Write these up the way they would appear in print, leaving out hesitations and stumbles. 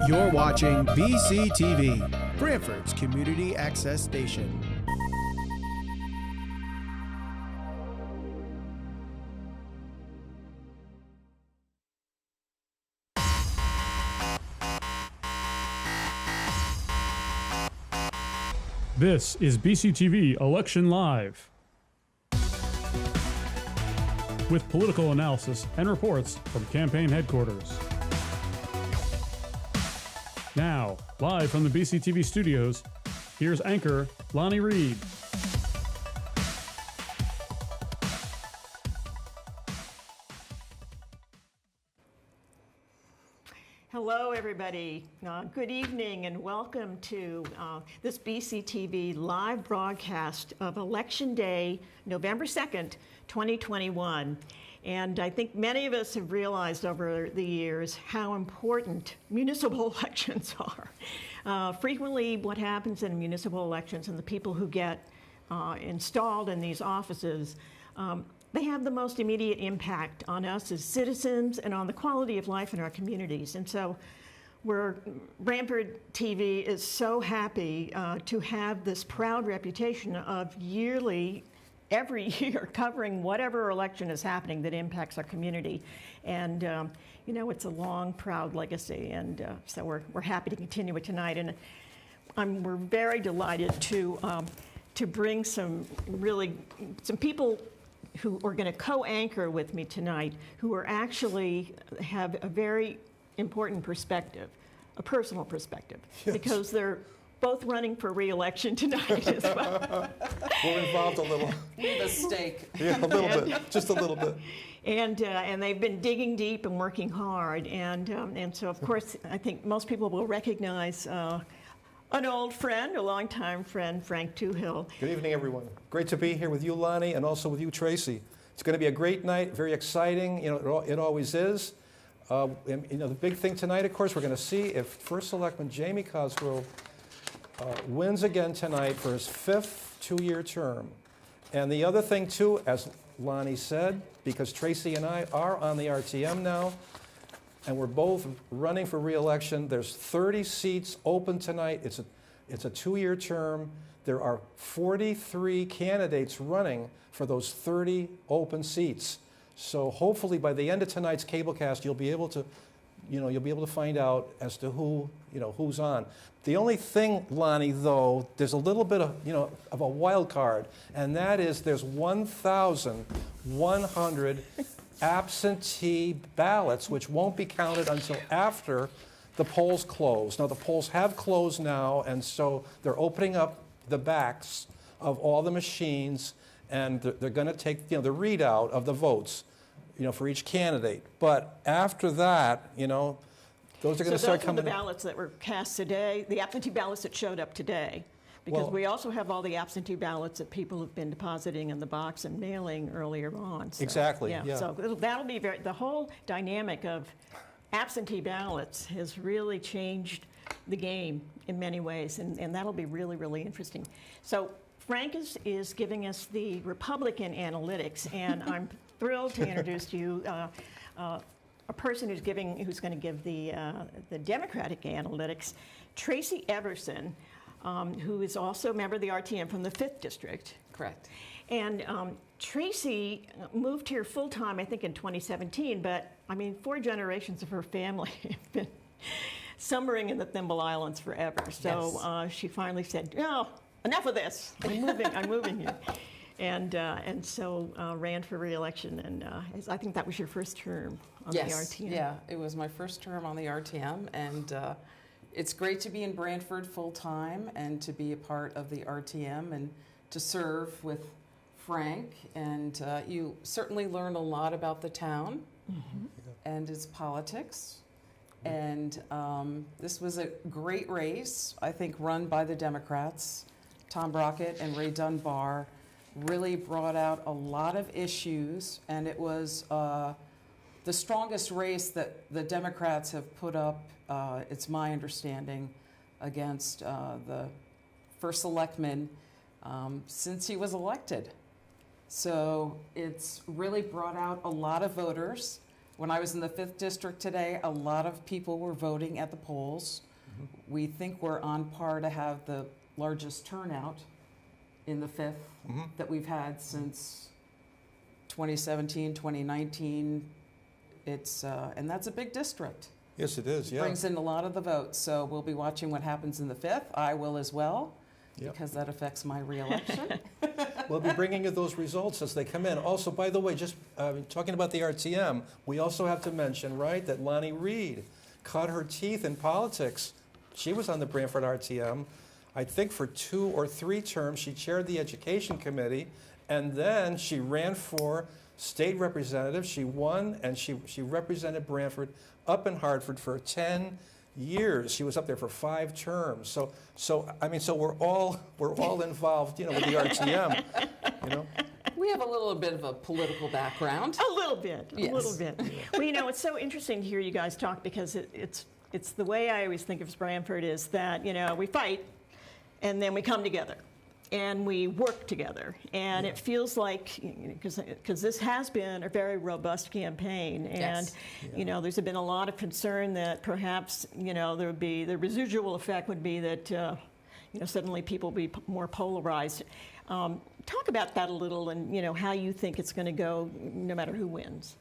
You're watching BCTV, Brantford's Community Access Station. This is BCTV Election Live, with political analysis and reports from campaign headquarters. Now, live from the BCTV studios, here's anchor Lonnie Reed. Hello, everybody. Good evening and welcome to this BCTV live broadcast of Election Day, November 2nd, 2021. And I think many of us have realized over the years how important municipal elections are. Frequently, what happens in municipal elections and the people who get installed in these offices, they have the most immediate impact on us as citizens and on the quality of life in our communities. And so Brantford TV is so happy to have this proud reputation of every year covering whatever election is happening that impacts our community. And you know, it's a long, proud legacy, and so we're happy to continue it tonight. And we're very delighted to bring some people who are going to co-anchor with me tonight, who are actually have a very important perspective, a personal perspective, yes, because they're both running for re-election tonight as well. We're involved a little. With a stake. Yeah, a little bit, just a little bit. And they've been digging deep and working hard. And so, of course, I think most people will recognize an old friend, a longtime friend, Frank Toohill. Good evening, everyone. Great to be here with you, Lonnie, and also with you, Tracy. It's going to be a great night, very exciting. You know, it always is. And, you know, the big thing tonight, of course, we're going to see if First Selectman Jamie Cosgrove wins again tonight for his 5th two-year term. And the other thing, too, as Lonnie said, because Tracy and I are on the RTM now, and we're both running for re-election, there's 30 seats open tonight. It's a two-year term. There are 43 candidates running for those 30 open seats. So hopefully by the end of tonight's cablecast, you'll be able to find out as to who's on. The only thing, Lonnie, though, there's a little bit of a wild card, and that is there's 1,100 absentee ballots, which won't be counted until after the polls close. Now, the polls have closed now, and so they're opening up the backs of all the machines, and they're going to take the readout of the votes, for each candidate. But after that, those are going to start coming. So those are the ballots that were cast today, the absentee ballots that showed up today. Because we also have all the absentee ballots that people have been depositing in the box and mailing earlier on. So, exactly. Yeah. So that'll be the whole dynamic of absentee ballots has really changed the game in many ways, and that'll be really, really interesting. So Frank is giving us the Republican analytics, and I'm thrilled to introduce to you a person who's going to give the Democratic analytics, Tracy Everson. Who is also a member of the RTM from the 5th District. Correct. And Tracy moved here full-time, I think, in 2017, but, 4 generations of her family have been summering in the Thimble Islands forever. So yes, she finally said, no, enough of this. I'm moving here. And so ran for re-election, and I think that was your first term on the RTM. Yeah, it was my first term on the RTM, and it's great to be in Brantford full-time and to be a part of the RTM and to serve with Frank. And you certainly learn a lot about the town and its politics. And this was a great race, I think, run by the Democrats. Tom Brockett and Ray Dunbar really brought out a lot of issues, and it was the strongest race that the Democrats have put up, it's my understanding, against the first selectman since he was elected. So it's really brought out a lot of voters. When I was in the 5th district today, a lot of people were voting at the polls. We think we're on par to have the largest turnout in the 5th that we've had since 2017, 2019. It's and that's a big district. Yes, it is. Yeah. Brings in a lot of the votes. So we'll be watching what happens in the 5th. I will as well, because that affects my reelection. We'll be bringing you those results as they come in. Also, by the way, just talking about the RTM, we also have to mention, right, that Lonnie Reed cut her teeth in politics. She was on the Brantford RTM. I think for 2 or 3 terms, she chaired the Education Committee, and then she ran for state representative. She won, and she represented Brantford up in Hartford for 10 years. She was up there for 5 terms. So I mean, so we're all involved, you know, with the RTM, you know. We have a little bit of a political background. A little bit, a little bit. Well, you know, it's so interesting to hear you guys talk, because it's the way I always think of Brantford is that, you know, we fight and then we come together and we work together. And it feels like, because this has been a very robust campaign, and you know, there's been a lot of concern that perhaps, you know, there would be the residual effect would be that you know, suddenly people be more polarized. Talk about that a little, and you know, how you think it's going to go no matter who wins.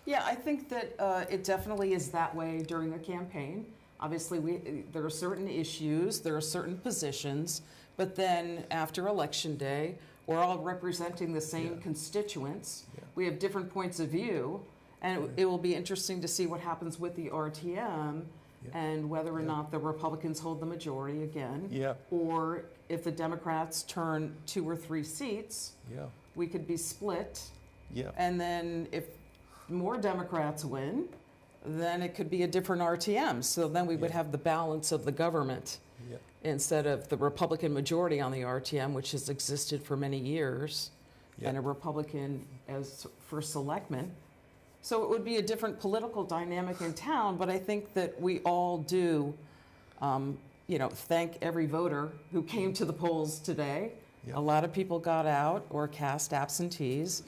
Yeah, I think that it definitely is that way during the campaign. Obviously, there are certain issues, there are certain positions, but then after Election Day, we're all representing the same constituents. We have different points of view, and it will be interesting to see what happens with the RTM and whether or not the Republicans hold the majority again, or if the Democrats turn 2 or 3 seats, we could be split. And then if more Democrats win, then it could be a different RTM. So then we would have the balance of the government instead of the Republican majority on the RTM, which has existed for many years, and a Republican as first selectman. So it would be a different political dynamic in town, but I think that we all do, you know, thank every voter who came to the polls today. A lot of people got out or cast absentees,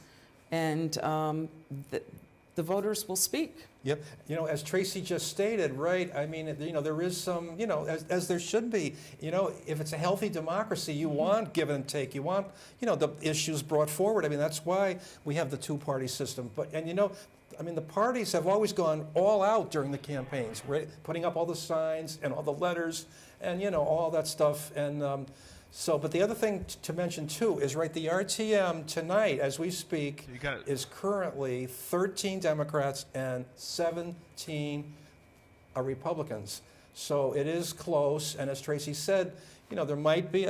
and the voters will speak. Yep. You know, as Tracy just stated, right, I mean, you know, there is some, you know, as there should be, you know, if it's a healthy democracy, you want give and take. You want, you know, the issues brought forward. I mean, that's why we have the 2-party system. But, and, you know, I mean, the parties have always gone all out during the campaigns, right? Putting up all the signs and all the letters and, you know, all that stuff. And so, but the other thing to mention, too, is, right, the RTM tonight, as we speak, is currently 13 Democrats and 17 Republicans. So it is close. And as Tracy said, you know, there might be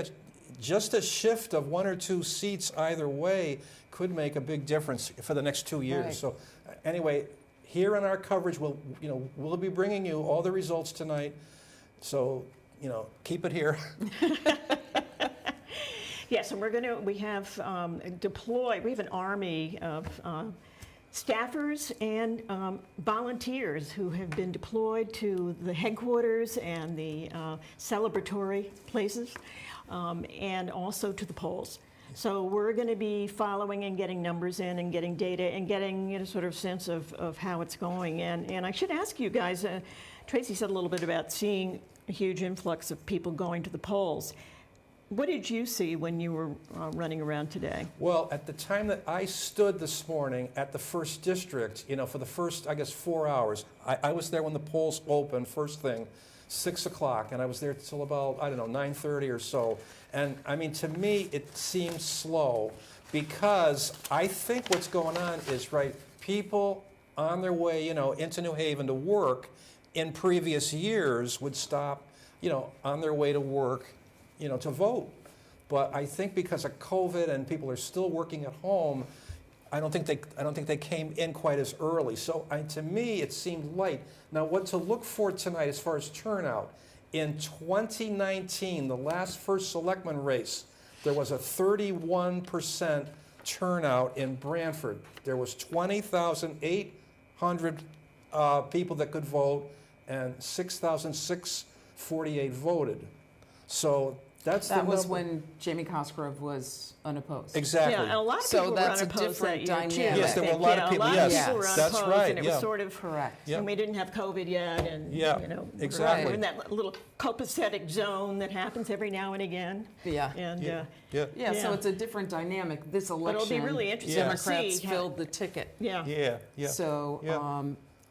just a shift of 1 or 2 seats either way could make a big difference for the next 2 years. Right. So anyway, here in our coverage, we'll be bringing you all the results tonight. So, you know, keep it here. Yes, and we have deployed, we have an army of staffers and volunteers who have been deployed to the headquarters and the celebratory places, and also to the polls. So we're going to be following and getting numbers in and getting data and getting, you know, sort of sense of how it's going. And I should ask you guys, Tracy said a little bit about seeing a huge influx of people going to the polls. What did you see when you were running around today? Well, at the time that I stood this morning at the 1st District, you know, for the first, I guess, 4 hours, I was there when the polls opened, first thing, 6 o'clock, and I was there till about, I don't know, 9:30 or so. And, I mean, to me, it seemed slow, because I think what's going on is, right, people on their way, you know, into New Haven to work in previous years would stop, you know, on their way to work, you know, to vote. But I think because of COVID and people are still working at home, I don't think they came in quite as early. So to me, it seemed light. Now, what to look for tonight as far as turnout, in 2019, the last first selectman race, there was a 31% turnout in Brantford. There was 20,800 people that could vote, and 6,648 voted. So That was when Jamie Cosgrove was unopposed. Exactly. Yeah, and a lot of So people were that's a unopposed that different year, too. dynamic. Yes, there were a I lot think. of people, A lot yes, of people were that's unopposed, right, and it yeah. was sort of, Correct. Yeah. and we didn't have COVID yet, and, Yeah, you know, exactly. we're in that little copacetic zone that happens every now and again. Yeah. And, Yeah. Yeah, so Yeah. it's a different dynamic. This election, it'll be really interesting to Democrats see how- filled the ticket. yeah. Yeah, yeah. So Yeah.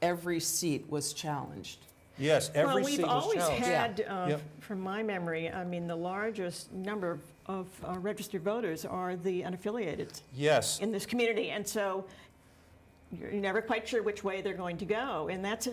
every seat was challenged. Yes, every Well, seat we've was always challenged. had, Yep. from my memory, I mean, the largest number of registered voters are the unaffiliated Yes, in this community, and so you're never quite sure which way they're going to go, and that's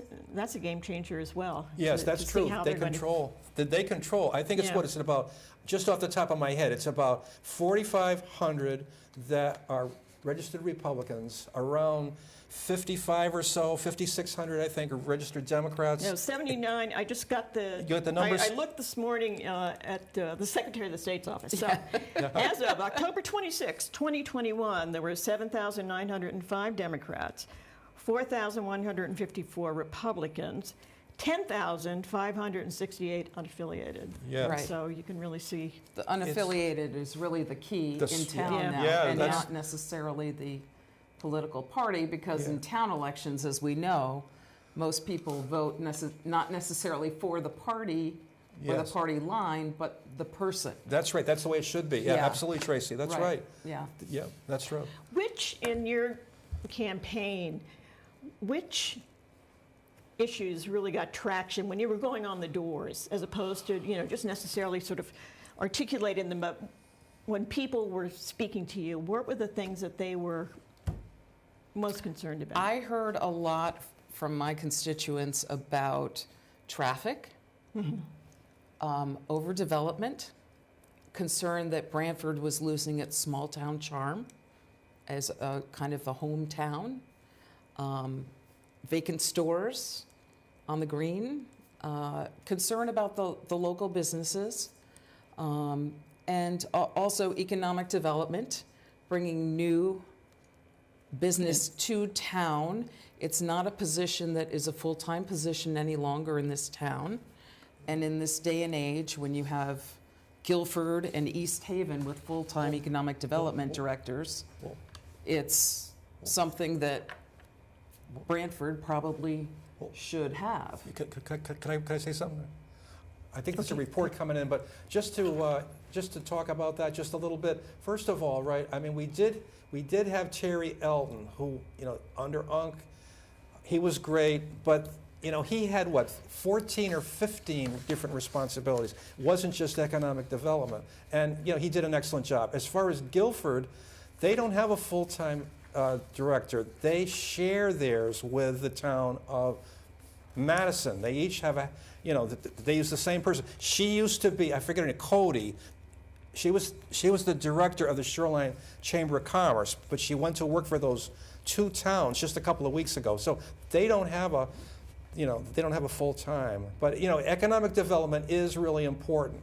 a game changer as well. yes, to- that's to see true. how They they're going to- control, they control. I think it's Yeah. what it's about, just off the top of my head, it's about 4,500 that are registered Republicans, around 55 or so, 5,600, I think, are registered Democrats. No, 79, I just got the... You got the numbers? I looked this morning at the Secretary of the State's office. So as of October 26, 2021, there were 7,905 Democrats, 4,154 Republicans, 10,568 unaffiliated. Yeah. Right. So you can really see... The unaffiliated is really the key The in s- town Yeah. now, Yeah, and that's- not necessarily the political party, because Yeah. in town elections, as we know, most people vote not necessarily for the party or the Yes. party line, but the person. That's right, that's the way it should be. Yeah, Yeah. absolutely, Tracy, that's right. Yeah. Yeah, that's true. Which, in your campaign, which issues really got traction when you were going on the doors, as opposed to, you know, just necessarily sort of articulating them, but when people were speaking to you, what were the things that they were most concerned about? I heard a lot from my constituents about traffic, overdevelopment, concern that Brantford was losing its small town charm as a kind of a hometown, vacant stores on the green, concern about the local businesses, and also economic development, bringing new business to town. It's not a position that is a full-time position any longer in this town. And in this day and age, when you have Guilford and East Haven with full-time economic development directors, it's something that Brantford probably should have. Can I say something? I think there's a report coming in, but just to talk about that just a little bit. First of all, right? I mean, we did have Terry Elton, who, you know, under Unk, he was great, but you know, he had what, 14 or 15 different responsibilities. It wasn't just economic development, and you know, he did an excellent job. As far as Guilford, they don't have a full-time director. They share theirs with the town of Madison. They each have a, you know, they use the same person. She used to be, I forget her name, Cody. She was the director of the Shoreline Chamber of Commerce, but she went to work for those two towns just a couple of weeks ago. So they don't have a, you know, they don't have a full time. But you know, economic development is really important.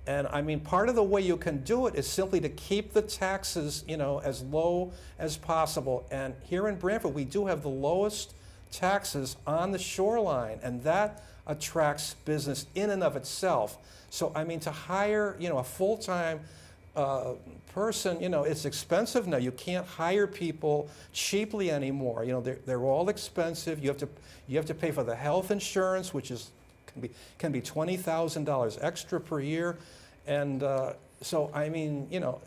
And I mean, part of the way you can do it is simply to keep the taxes, you know, as low as possible. And here in Brantford, we do have the lowest taxes on the shoreline, and that attracts business in and of itself. So I mean, to hire, you know, a full-time person, you know, it's expensive now. You can't hire people cheaply anymore. You know, they're all expensive. You have to pay for the health insurance, which is can be $20,000 extra per year, and so I mean, you know,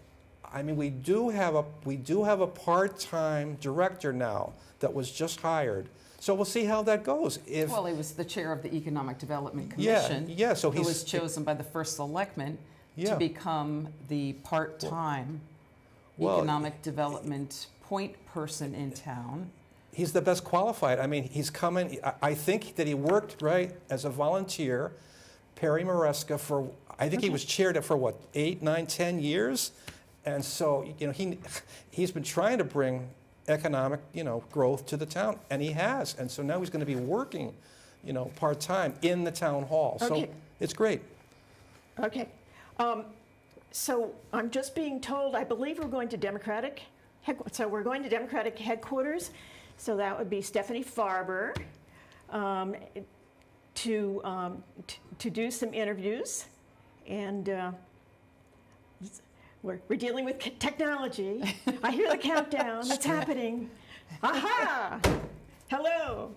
I mean, we do have a part-time director now that was just hired. So we'll see how that goes. Well, he was the chair of the Economic Development Yeah, Commission, yeah, so who he's- was chosen by the first selectman Yeah. to become the part-time Well, economic development point person in town. he's the best qualified. I mean, he's coming. I think that he worked right as a volunteer, Perry Maresca, for I think he was chaired for what, 8, 9, 10 years, and so you know he's been trying to bring economic, you know, growth to the town, and he has. And so now he's going to be working, you know, part-time in the town hall. Okay. So it's great. Okay. So I'm just being told, I believe we're going to Democratic headquarters. So that would be Stephanie Farber to do some interviews. And We're dealing with technology. I hear the countdown. It's happening. Aha! Hello.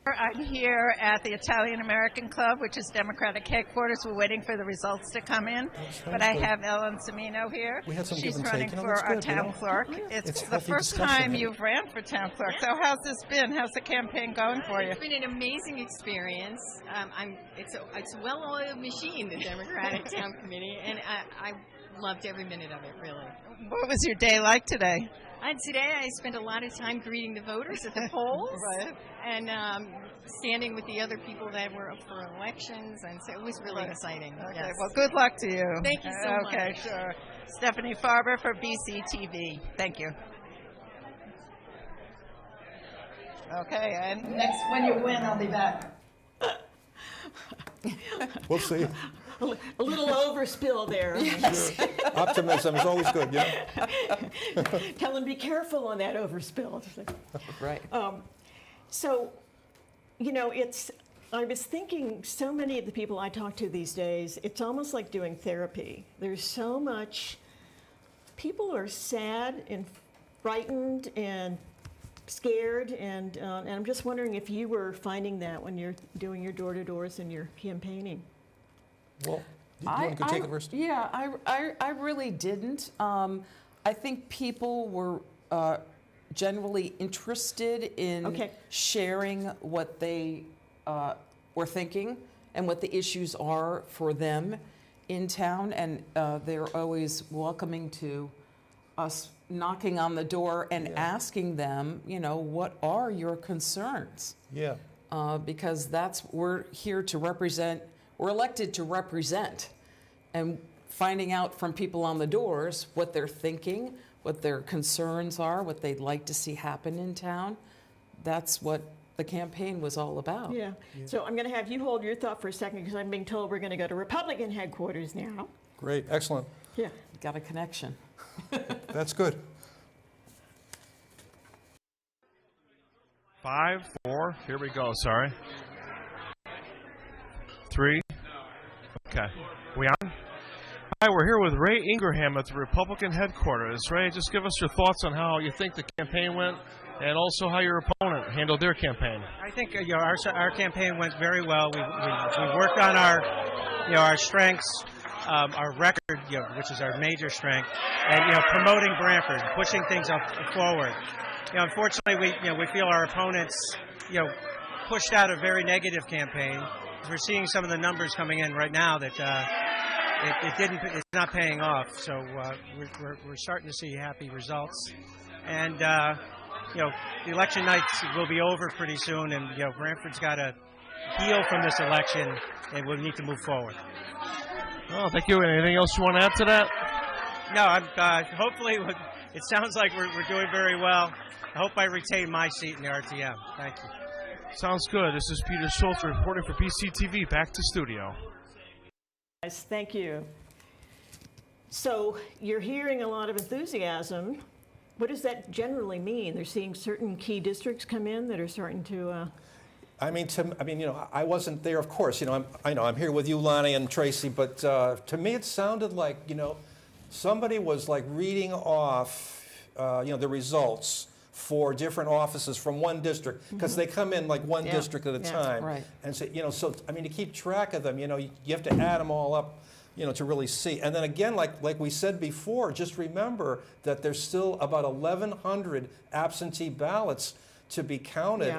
I'm here at the Italian American Club, which is Democratic headquarters. We're waiting for the results to come in. But I have Ellen Semino here. We had some She's give and running take. for our town clerk. It's the first time you've ran for town clerk. So how's this been? How's the campaign going for you? It's been an amazing experience. It's a well-oiled machine, the Democratic Town Committee, and I loved every minute of it, really. What was your day like today? Today I spent a lot of time greeting the voters at the polls and standing with the other people that were up for elections, and so it was really exciting. Okay, Yes. well, good luck to you. Thank you so much. Okay, sure. Stephanie Farber for BCTV. Thank you. Okay, and next, when you win, I'll be back. We'll see. A little overspill there. Yes. Optimism is always good, you know? Tell them be careful on that overspill. Right. So, you know, I was thinking so many of the people I talk to these days, it's almost like doing therapy. There's so much, people are sad and frightened and scared, and I'm just wondering if you were finding that when you're doing your door-to-doors and you're campaigning. Well, you want to take it first? Yeah, I really didn't. I think people were generally interested in sharing what they were thinking and what the issues are for them in town, and they're always welcoming to us knocking on the door and asking them, you know, what are your concerns? Yeah. Because we're here to represent. We're elected to represent, and finding out from people on the doors what they're thinking, what their concerns are, what they'd like to see happen in town. That's what the campaign was all about. Yeah. So I'm going to have you hold your thought for a second, because I'm being told we're going to go to Republican headquarters now. Great. Excellent. Yeah. Got a connection. That's good. 5, 4, here we go, sorry. 3, okay. We on? Hi, we're here with Ray Ingraham at the Republican headquarters. Ray, just give us your thoughts on how you think the campaign went and also how your opponent handled their campaign. I think our campaign went very well. We worked on our strengths, our record, which is our major strength, and promoting Brantford, pushing things forward. Unfortunately, we feel our opponents pushed out a very negative campaign. We're seeing some of the numbers coming in right now that it's not paying off. So we're starting to see happy results, and the election nights will be over pretty soon, and Brantford's got to heal from this election, and we'll need to move forward. Oh, thank you. Anything else you want to add to that? No, hopefully it sounds like we're doing very well. I hope I retain my seat in the RTM. Thank you. Sounds good. This is Peter Schultz reporting for BCTV. Back to studio. Yes, thank you. So you're hearing a lot of enthusiasm. What does that generally mean? They're seeing certain key districts come in that are starting to. I wasn't there, of course. I'm here with you, Lonnie and Tracy, but to me it sounded like, somebody was like reading off, the results for different offices from one district, because they come in like one district at a time. Right. And so, to keep track of them, you have to add them all up, to really see. And then again, like we said before, just remember that there's still about 1,100 absentee ballots to be counted,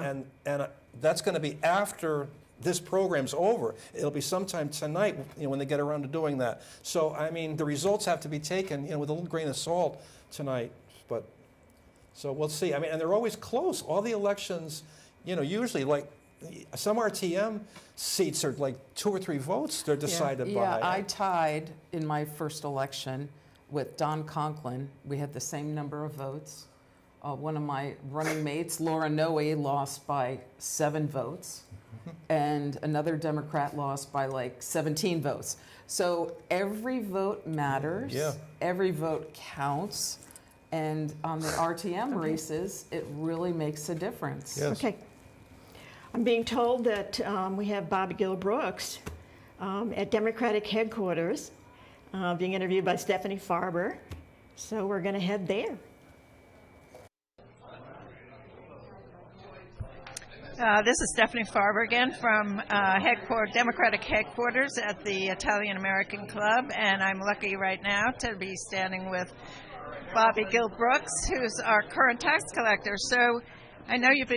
and that's going to be after this program's over. It'll be sometime tonight, when they get around to doing that. So, the results have to be taken, with a little grain of salt tonight, but. So we'll see. And they're always close. All the elections, usually like some RTM seats are like 2 or 3 votes they're decided by. Yeah, I tied in my first election with Don Conklin. We had the same number of votes. One of my running mates, Laura Noe, lost by 7 votes. And another Democrat lost by like 17 votes. So every vote matters. Yeah. Every vote counts. And on the RTM races, it really makes a difference. Yes. Okay. I'm being told that we have Bobby Gill Brooks at Democratic headquarters. being interviewed by Stephanie Farber. So we're going to head there. This is Stephanie Farber again from Democratic headquarters at the Italian American Club, and I'm lucky right now to be standing with Bobby Gilbrooks, who's our current tax collector. So I know you've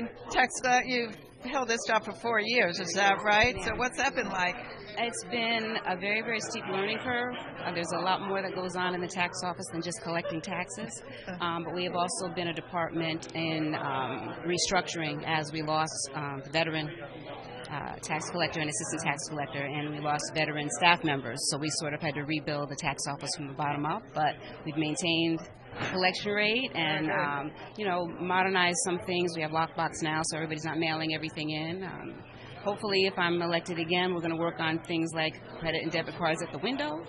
held this job for 4 years, is that right? So what's that been like? It's been a very, very steep learning curve. There's a lot more that goes on in the tax office than just collecting taxes. But we have also been a department in restructuring as we lost the veteran tax collector and assistant tax collector, and we lost veteran staff members. So we sort of had to rebuild the tax office from the bottom up. But we've maintained the collection rate and, modernized some things. We have lockbox now, so everybody's not mailing everything in. Hopefully, if I'm elected again, we're going to work on things like credit and debit cards at the window,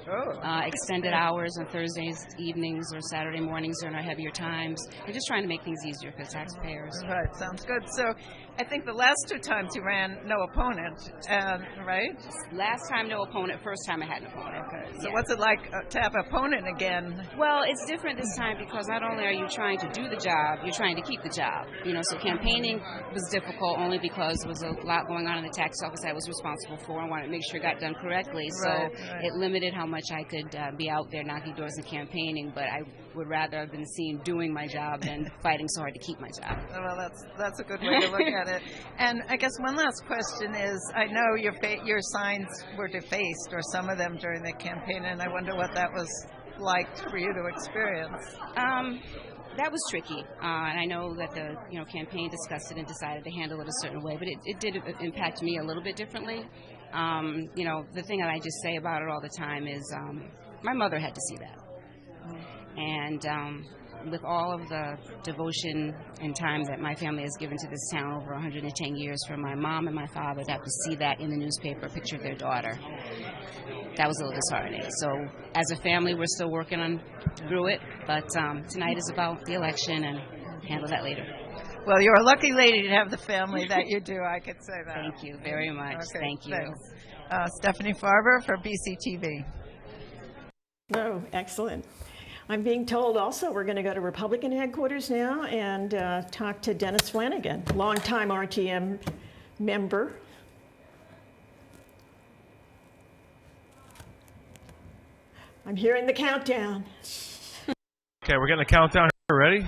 extended hours on Thursdays evenings or Saturday mornings during our heavier times, and just trying to make things easier for taxpayers. Right, sounds good. So I think the last 2 times you ran, no opponent, right? Last time, no opponent. First time, I had an opponent. Okay. So what's it like to have an opponent again? Well, it's different this time because not only are you trying to do the job, you're trying to keep the job. So campaigning was difficult only because there was a lot going on in the tax office I was responsible for. I wanted to make sure it got done correctly. So it limited how much I could be out there knocking doors and campaigning, but I would rather have been seen doing my job than fighting so hard to keep my job. Well, that's a good way to look at it. And I guess one last question is, I know your signs were defaced, or some of them during the campaign, and I wonder what that was like for you to experience. That was tricky, and I know that the campaign discussed it and decided to handle it a certain way, but it did impact me a little bit differently. The thing that I just say about it all the time is my mother had to see that. And with all of the devotion and time that my family has given to this town over 110 years, for my mom and my father to have to see that in the newspaper, a picture of their daughter, that was a little disheartening. So as a family, we're still working on through it, but tonight is about the election, and handle that later. Well, you're a lucky lady to have the family that you do, I could say that. Thank you very much. Okay, thank you. Thanks. Stephanie Farber for BCTV. Oh, excellent. I'm being told also we're going to go to Republican headquarters now and talk to Dennis Flanagan, longtime RTM member. I'm hearing the countdown. Okay, we're getting a countdown here. Ready?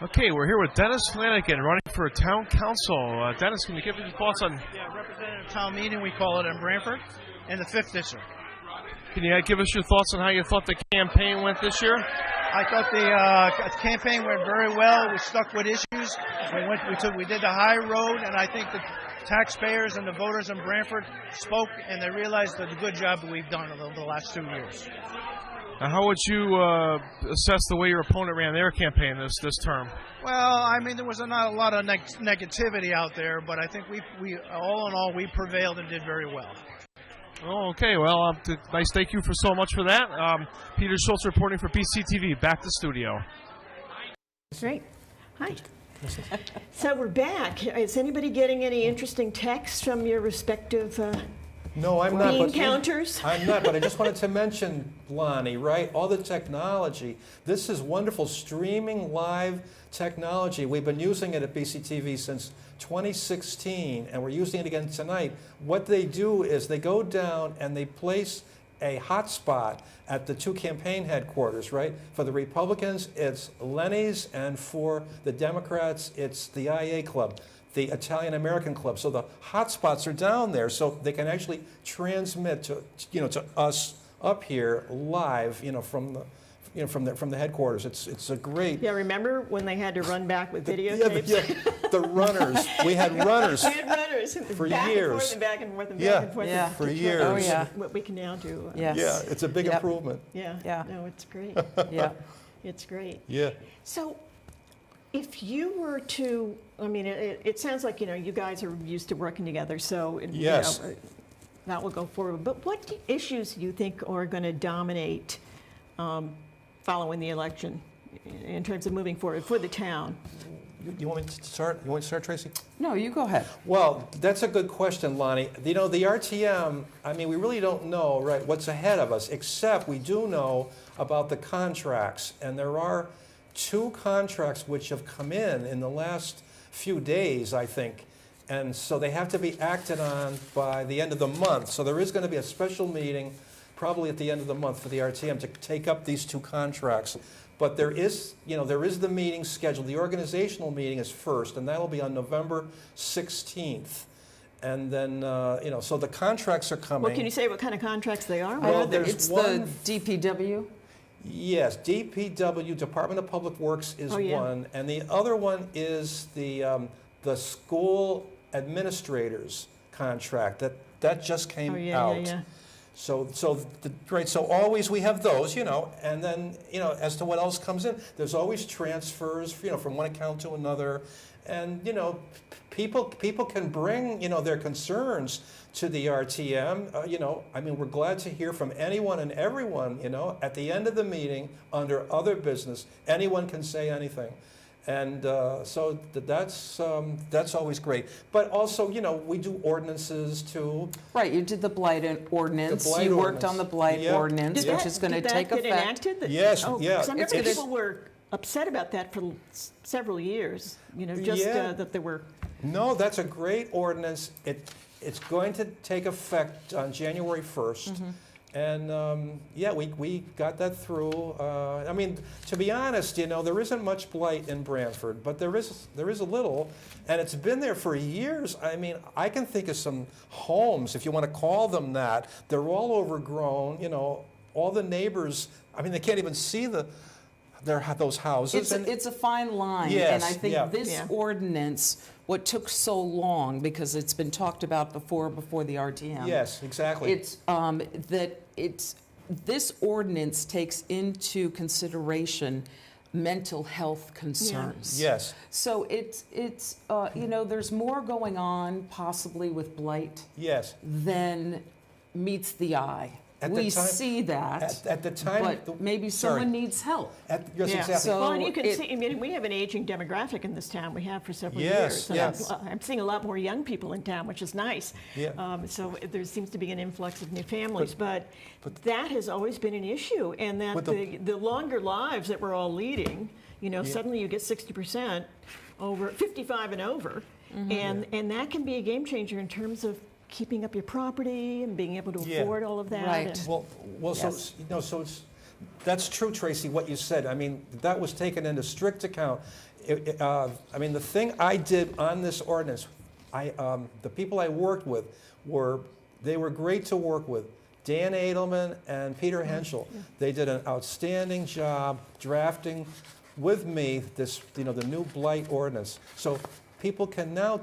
Okay, we're here with Dennis Flanagan, running for town council. Dennis, can you give me your thoughts on... Yeah, representative town meeting, we call it in Brantford, in the 5th district. Can you give us your thoughts on how you thought the campaign went this year? I thought the campaign went very well. We stuck with issues. We did the high road, and I think the taxpayers and the voters in Brantford spoke, and they realized the good job that we've done over the last 2 years. Now, how would you assess the way your opponent ran their campaign this term? Well, I mean, there was not a lot of negativity out there, but I think we all in all, we prevailed and did very well. Oh, okay. Well, nice. Thank you for so much for that. Peter Schultz reporting for BCTV. Back to studio. Great. Hi. So we're back. Is anybody getting any interesting texts from your respective No, I'm not. bean counters? I'm not, but I just wanted to mention, Lonnie, right? All the technology. This is wonderful streaming live technology. We've been using it at BCTV since 2016, and we're using it again tonight. What they do is they go down and they place a hotspot at the 2 campaign headquarters, right? For the Republicans, it's Lenny's, and for the Democrats, it's the IA Club, the Italian American Club. So the hotspots are down there, so they can actually transmit to to us up here live, from the headquarters. It's a great. Yeah, remember when they had to run back with videotapes? The runners. We had runners. We had runners for back years. And back and forth and back and forth. Yeah, for years. Oh yeah. What we can now do. Yes. Yeah, it's a big improvement. Yeah. Yeah. No, it's great. Yeah. It's great. Yeah. So, if you were to, I mean, it sounds like you guys are used to working together. So yes, that will go forward. But what issues do you think are going to dominate following the election in terms of moving forward for the town? You want me to start? You want to start, Tracy? No, you go ahead. Well, that's a good question, Lonnie. You know, the RTM, I mean, we really don't know, right, what's ahead of us, except we do know about the contracts. And there are 2 contracts which have come in the last few days, I think. And so they have to be acted on by the end of the month. So there is going to be a special meeting probably at the end of the month for the RTM to take up these 2 contracts. But there is, you know, there is the meeting scheduled. The organizational meeting is first, and that'll be on November 16th. And then, you know, so the contracts are coming. Well, can you say what kind of contracts they are? Well, It's the DPW. Yes, DPW, Department of Public Works is one, and the other one is the school administrators contract that just came out. So always we have those, you know, and then, you know, as to what else comes in, there's always transfers, you know, from one account to another, and, you know, people can bring, you know, their concerns to the RTM. You know, I mean, we're glad to hear from anyone and everyone, you know, at the end of the meeting, under other business, anyone can say anything. And so that's always great. But also, you know, we do ordinances too. Right, you did the blight ordinance. You worked on the blight ordinance, which is going to take effect. Enacted? Yes, Some people were upset about that for several years. You know, just that there were. No, that's a great ordinance. It's going to take effect on January 1st. And yeah, we got that through. I mean, to be honest, you know, there isn't much blight in Brantford, but there is a little, and it's been there for years. I mean, I can think of some homes, if you want to call them that. They're all overgrown. You know, all the neighbors. I mean, they can't even see those houses. It's a fine line, and I think this ordinance. What took so long, because it's been talked about before the RTM. Yes, exactly. It's this ordinance takes into consideration mental health concerns. Yes. So it's you know, there's more going on possibly with blight. Yes. Than meets the eye. We see that at the time, but maybe someone needs help. Exactly. So well, and you can see. I mean, we have an aging demographic in this town. We have for several years. I'm seeing a lot more young people in town, which is nice. So there seems to be an influx of new families, but that has always been an issue, and that the longer lives that we're all leading, you know, suddenly you get 60% over 55 and over, and that can be a game changer in terms of keeping up your property and being able to afford all of that. Right. Well, so you know, that's true, Tracy. What you said. I mean, that was taken into strict account. I mean, the thing I did on this ordinance, the people I worked with were great to work with. Dan Edelman and Peter Henschel. They did an outstanding job drafting with me this, you know, the new blight ordinance. So people can now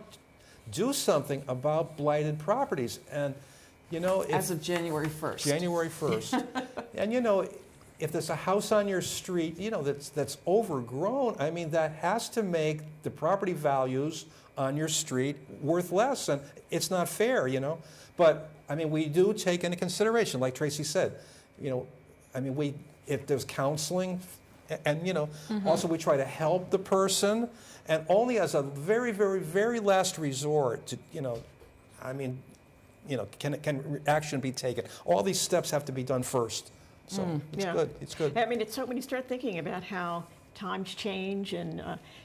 do something about blighted properties. And, you know, as of January 1st. January 1st. And, you know, if there's a house on your street, you know, that's overgrown, I mean, that has to make the property values on your street worth less. And it's not fair, you know. But, I mean, we do take into consideration, like Tracy said, you know, I mean, if there's counseling, and, you know, also we try to help the person. And only as a very, very, very last resort to, you know, I mean, you know, can action be taken? All these steps have to be done first. So it's good. It's good. I mean, it's so when you start thinking about how times change, and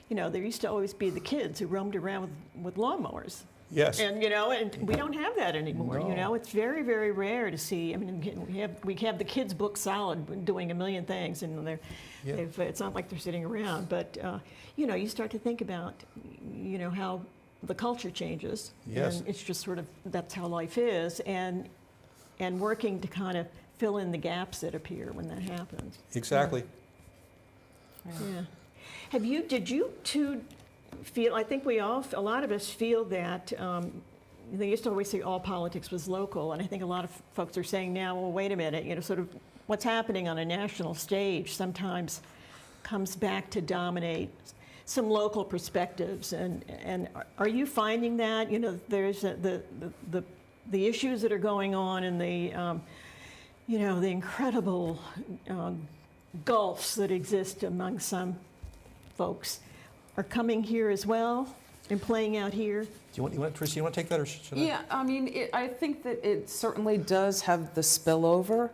you know, there used to always be the kids who roamed around with lawnmowers. Yes. And you know, and we don't have that anymore. No. You know, it's very, very rare to see. I mean, we have the kids booked solid doing a million things, and it's not like they're sitting around. But you know, you start to think about, you know, how the culture changes. Yes. And it's just sort of, that's how life is, and working to kind of fill in the gaps that appear when that happens. Exactly. Yeah. Did you two feel, I think a lot of us feel that, they used to always say all politics was local, and I think a lot of folks are saying now, well, wait a minute, you know, sort of what's happening on a national stage sometimes comes back to dominate some local perspectives. And are you finding that, you know, there's the issues that are going on and the, you know, the incredible gulfs that exist among some folks? are coming here as well and playing out here? Do you want Tracy, you want to take that, or should I? Yeah, I mean, I think that it certainly does have the spillover.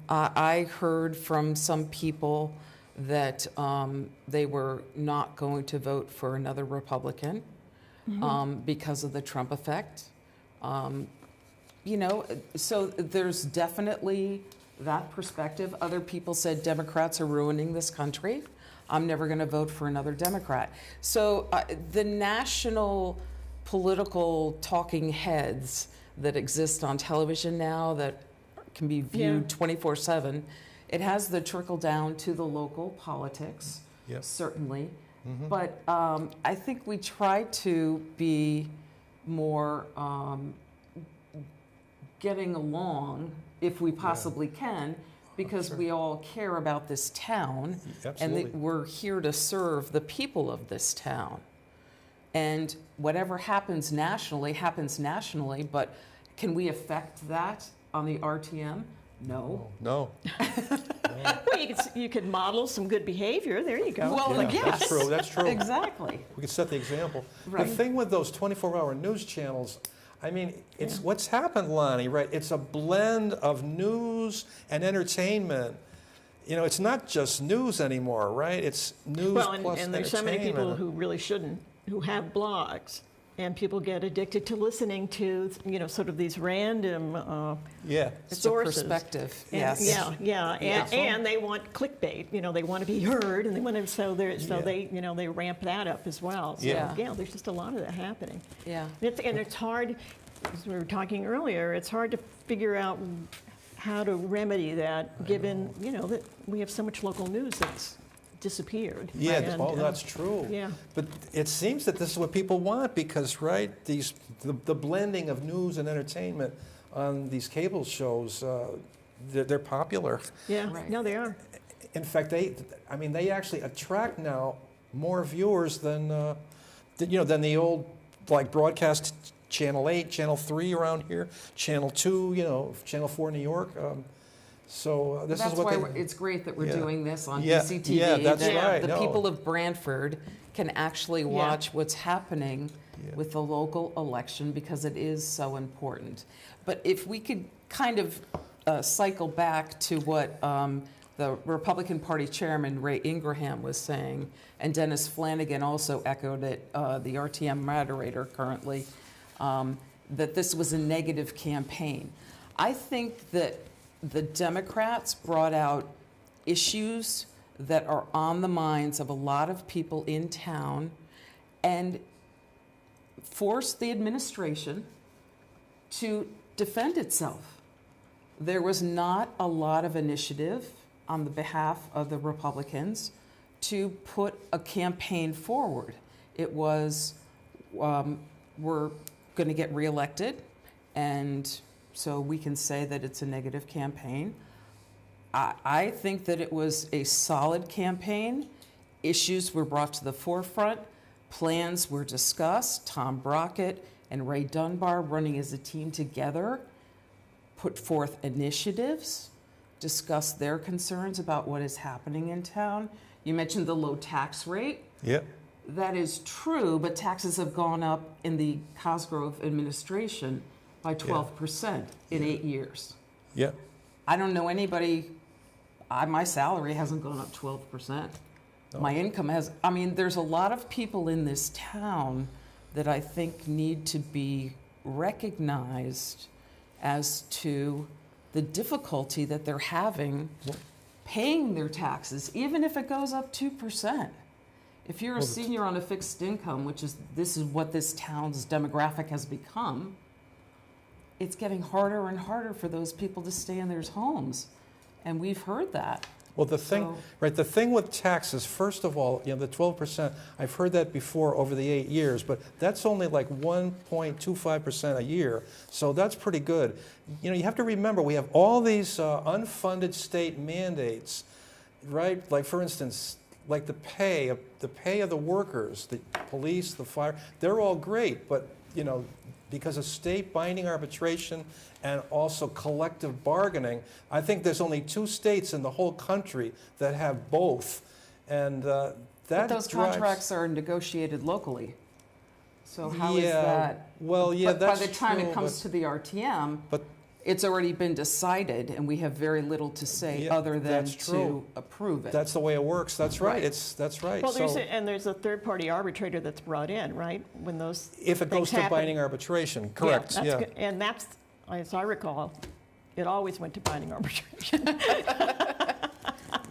I heard from some people that they were not going to vote for another Republican because of the Trump effect. You know, so there's definitely that perspective. Other people said Democrats are ruining this country. I'm never going to vote for another Democrat. So the national political talking heads that exist on television now that can be viewed 24/7, it has the trickle down to the local politics, certainly. But I think we try to be more getting along if we possibly can, because we all care about this town, and we're here to serve the people of this town. And whatever happens nationally, but can we affect that on the RTM? No. No. Well, you could model some good behavior. There you go. Well, yes. That's true. That's true. Exactly. We could set the example. Right. The thing with those 24-hour news channels, I mean, it's what's happened, Lonnie, right? It's a blend of news and entertainment. You know, it's not just news anymore, right? It's news plus and there's so many people who really shouldn't, who have blogs, and people get addicted to listening to, you know, sort of these random It's sources. a perspective. And, and they want clickbait. You know, they want to be heard, and they want to, they, you know, they ramp that up as well. So, there's just a lot of that happening. Yeah. And it's hard, as we were talking earlier, it's hard to figure out how to remedy that, given, you know, that we have so much local news that's disappeared. Yeah, And, that's true. Yeah. But it seems that this is what people want because, right, the blending of news and entertainment on these cable shows, they're popular. Yeah, no, they are. In fact, they actually attract now more viewers than the old, like, broadcast Channel 8, Channel 3 around here, Channel 2, you know, Channel 4 in New York. So this that's is what why it's great that we're doing this on BCTV. BCTV. That's right. The people of Brantford can actually watch what's happening with the local election because it is so important. But if we could kind of cycle back to what the Republican Party Chairman Ray Ingraham was saying, and Dennis Flanagan also echoed it, the RTM moderator currently, that this was a negative campaign. I think that the Democrats brought out issues that are on the minds of a lot of people in town and forced the administration to defend itself. There was not a lot of initiative on the behalf of the Republicans to put a campaign forward. It was, we're going to get reelected, and so we can say that it's a negative campaign. I think that it was a solid campaign. Issues were brought to the forefront. Plans were discussed. Tom Brockett and Ray Dunbar, running as a team together, put forth initiatives, discussed their concerns about what is happening in town. You mentioned the low tax rate. Yeah. That is true, but taxes have gone up in the Cosgrove administration by 12% in 8 years. Yeah. I don't know anybody, my salary hasn't gone up 12%. No. My income has, I mean, there's a lot of people in this town that I think need to be recognized as to the difficulty that they're having paying their taxes, even if it goes up 2%. If you're a senior on a fixed income, this is what this town's demographic has become, it's getting harder and harder for those people to stay in their homes. And we've heard that. Well, the thing with taxes, first of all, you know, the 12%, I've heard that before over the 8 years, but that's only like 1.25% a year. So that's pretty good. You know, you have to remember, we have all these unfunded state mandates, right? Like, for instance, like the pay of the workers, the police, the fire, they're all great, but, you know, because of state binding arbitration and also collective bargaining, I think there's only 2 states in the whole country that have both. And But those contracts are negotiated locally. So how is that? Well, yeah, but that's by the time true, it comes to the RTM, it's already been decided, and we have very little to say other than to approve it. That's the way it works. That's right. That's right. Well, there's a third-party arbitrator that's brought in, right? When those if it goes to binding arbitration, correct? Yeah, that's good. And that's, as I recall, it always went to binding arbitration.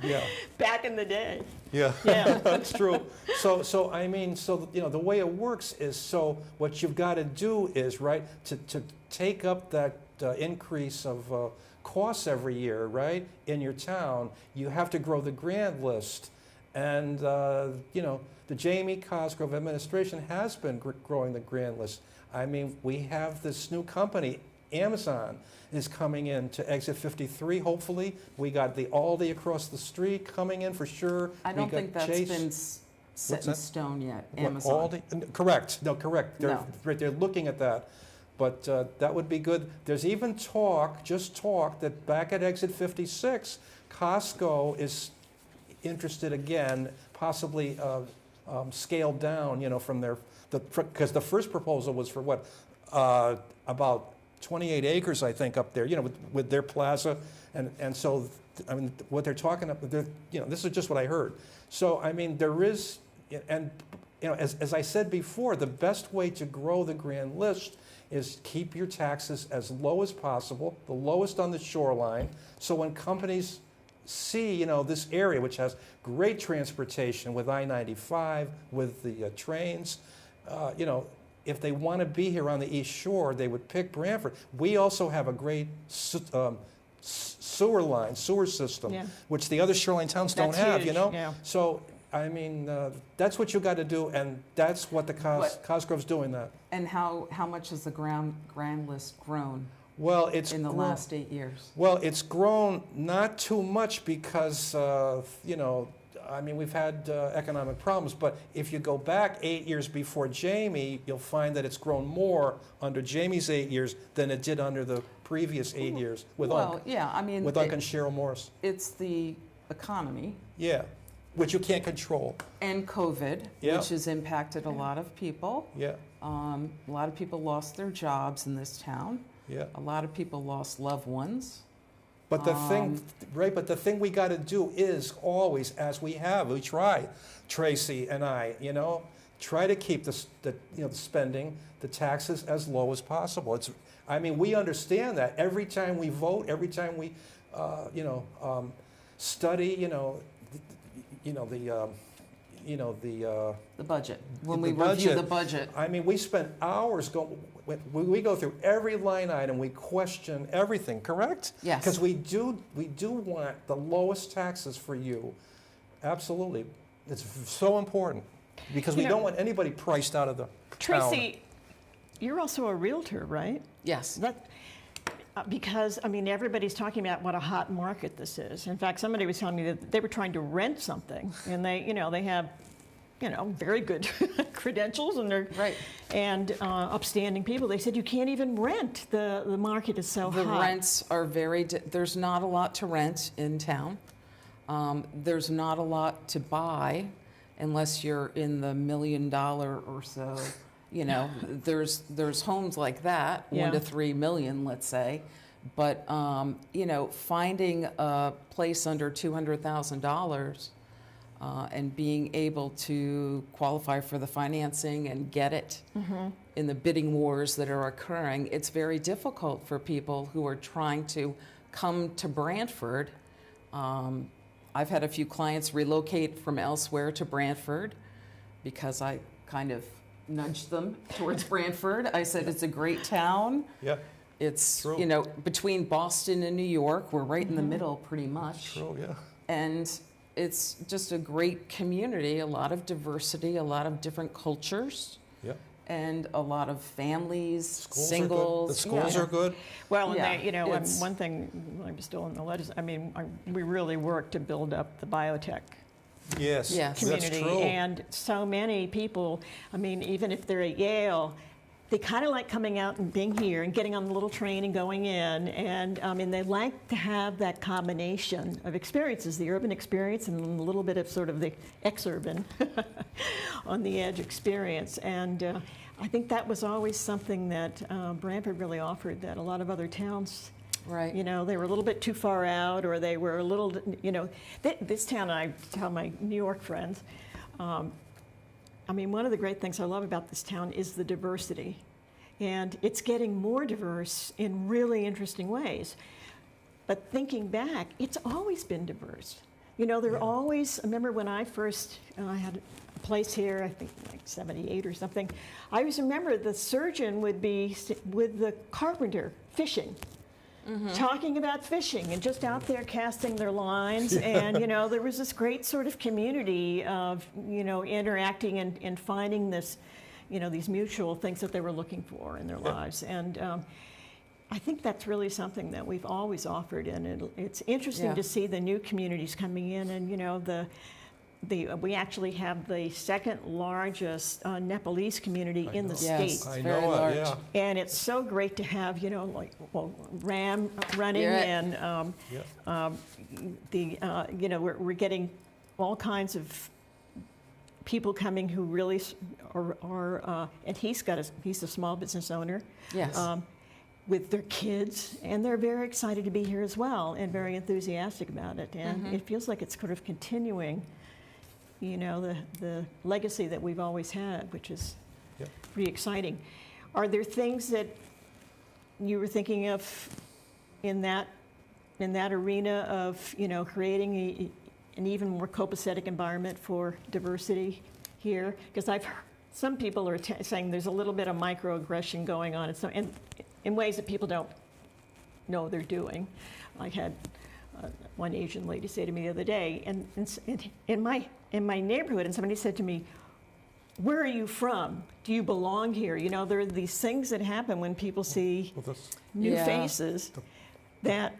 Yeah. Back in the day. Yeah. Yeah. That's true. So I mean, the way it works is, so what you've got to do is, right, to take up that increase of costs every year, right, in your town, you have to grow the grant list. And, you know, the Jamie Cosgrove administration has been growing the grant list. I mean, we have this new company, Amazon, is coming in to exit 53, hopefully. We got the Aldi across the street coming in for sure. I don't think that's been set in stone yet, Amazon. Aldi? Correct. No, correct. They're looking at that. But that would be good. There's even talk, just talk, that back at exit 56, Costco is interested again, possibly scaled down, you know, from their, because the first proposal was for what, about 28 acres, I think, up there, you know, with their plaza. And so, I mean, what they're talking about, you know, this is just what I heard. So, I mean, there is, and, you know, as I said before, the best way to grow the grand list is keep your taxes as low as possible, the lowest on the shoreline, so when companies see, you know, this area, which has great transportation with I-95, with the trains, you know, if they want to be here on the East Shore, they would pick Brantford. We also have a great sewer system, which the other shoreline towns don't have, you know? Yeah. So, I mean, that's what you got to do, and that's what the Cosgrove's doing that. And how much has the grand list grown? Well, it's in the last 8 years. Well, it's grown not too much because, you know, I mean, we've had economic problems, but if you go back 8 years before Jamie, you'll find that it's grown more under Jamie's 8 years than it did under the previous 8 years with Unc. Yeah, I mean, with Unc and Cheryl Morris. It's the economy. Yeah, which you can't control. And COVID, which has impacted a lot of people. Yeah. A lot of people lost their jobs in this town. Yeah. A lot of people lost loved ones. But the thing, right? But the thing we got to do is always, as we try, Tracy and I, you know, try to keep the spending, the taxes as low as possible. It's, I mean, we understand that every time we vote, every time we, study, the budget. When we review the budget. I mean, we spend hours we go through every line item, we question everything, correct? Yes. Because we do want the lowest taxes for you. Absolutely. It's so important because we don't want anybody priced out of the Tracy, town. You're also a realtor, right? Yes. Because, I mean, everybody's talking about what a hot market this is. In fact, somebody was telling me that they were trying to rent something, and they have, very good credentials, and they're upstanding people. They said you can't even rent. The market is so hot. The rents are there's not a lot to rent in town. There's not a lot to buy unless you're in the $1 million or so. You know, there's homes like that, 1 to 3 million, let's say, but finding a place under $200,000 and being able to qualify for the financing and get it in the bidding wars that are occurring, it's very difficult for people who are trying to come to Brantford. I've had a few clients relocate from elsewhere to Brantford because I kind of nudged them towards Brantford. I said, it's a great town. Yeah. It's, between Boston and New York, we're right in the middle pretty much. True, yeah. And it's just a great community, a lot of diversity, a lot of different cultures. Yeah. And a lot of families, Schools singles. The schools are good. Well, and one thing, I'm still in the letters, I mean, we really work to build up the biotech yes, community. that's true. And so many people, I mean, even if they're at Yale, they kind of like coming out and being here and getting on the little train and going in, and they like to have that combination of experiences, the urban experience and a little bit of sort of the ex-urban on the edge experience. And I think that was always something that Brantford really offered that a lot of other towns, right? You know, they were a little bit too far out, or they were a little, you know, this town, I tell my New York friends, I mean, one of the great things I love about this town is the diversity. And it's getting more diverse in really interesting ways. But thinking back, it's always been diverse. You know, there always, I remember when I first had a place here, I think like 78 or something, I always remember the surgeon would be with the carpenter fishing. Talking about fishing and just out there casting their lines. And, you know, there was this great sort of community of, you know, interacting and finding this, you know, these mutual things that they were looking for in their lives. And I think that's really something that we've always offered. And it's interesting to see the new communities coming in. And, you know, we actually have the second largest Nepalese community in the state. I know it, yeah. And it's so great to have, you know, like, well, Ram running and you know, we're getting all kinds of people coming who really are and he's a small business owner. Yes. With their kids, and they're very excited to be here as well and very enthusiastic about it. And it feels like it's sort of continuing, you know, the legacy that we've always had, which is pretty exciting. Are there things that you were thinking of in that arena of, you know, creating an even more copacetic environment for diversity here? Because I've heard some people are saying there's a little bit of microaggression going on, and so in ways that people don't know they're doing. I had one Asian lady say to me the other day, and in my neighborhood, and somebody said to me, "Where are you from? Do you belong here?" You know, there are these things that happen when people see new faces that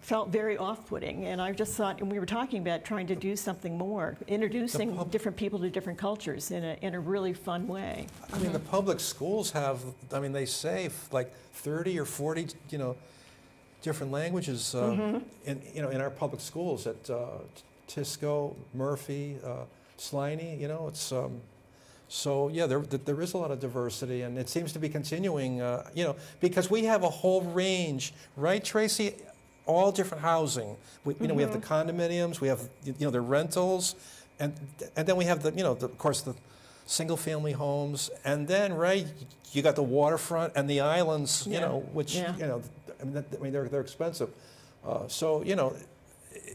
felt very off-putting. And I just thought, and we were talking about trying to do something more, introducing different people to different cultures in a really fun way. I mean, the public schools have, I mean, they say like 30 or 40, you know, different languages in our public schools at Tisco, Murphy, Sliney, you know, it's so yeah, there is a lot of diversity, and it seems to be continuing, you know, because we have a whole range, right, Tracy? All different housing. You know, we have the condominiums, we have, you know, the rentals, and then we have the, you know, of course the single-family homes, and then you got the waterfront and the islands, you know, which you know, I mean they're expensive, so you know,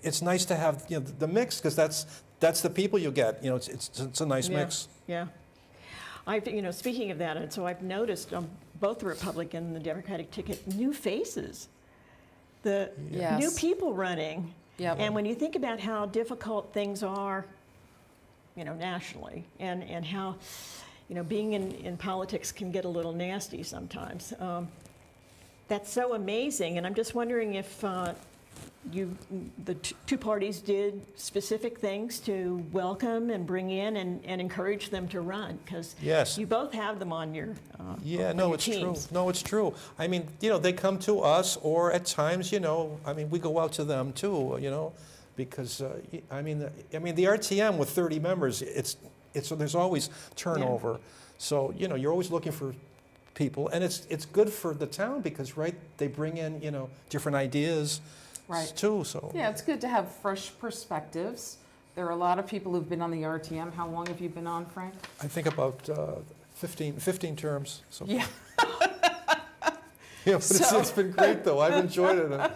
it's nice to have, you know, the mix, because that's the people you get. You know, it's a nice mix. Yeah. I've, you know, speaking of that, and so I've noticed on both the Republican and the Democratic ticket, new faces. The new people running. And when you think about how difficult things are, you know, nationally, and how, you know, being in politics can get a little nasty sometimes, that's so amazing. And I'm just wondering if the two parties did specific things to welcome and bring in and encourage them to run, because you both have them on your it's true. No, it's true. I mean, you know, they come to us, or at times, you know, I mean, we go out to them too, you know, because I mean, the RTM with 30 members, it's there's always turnover. So, you know, you're always looking for people, and it's good for the town because, they bring in, you know, different ideas. Too, so. Yeah, it's good to have fresh perspectives. There are a lot of people who've been on the RTM. How long have you been on, Frank? I think about 15 terms. So. Yeah. Yeah, but it's been great, though. I've enjoyed it.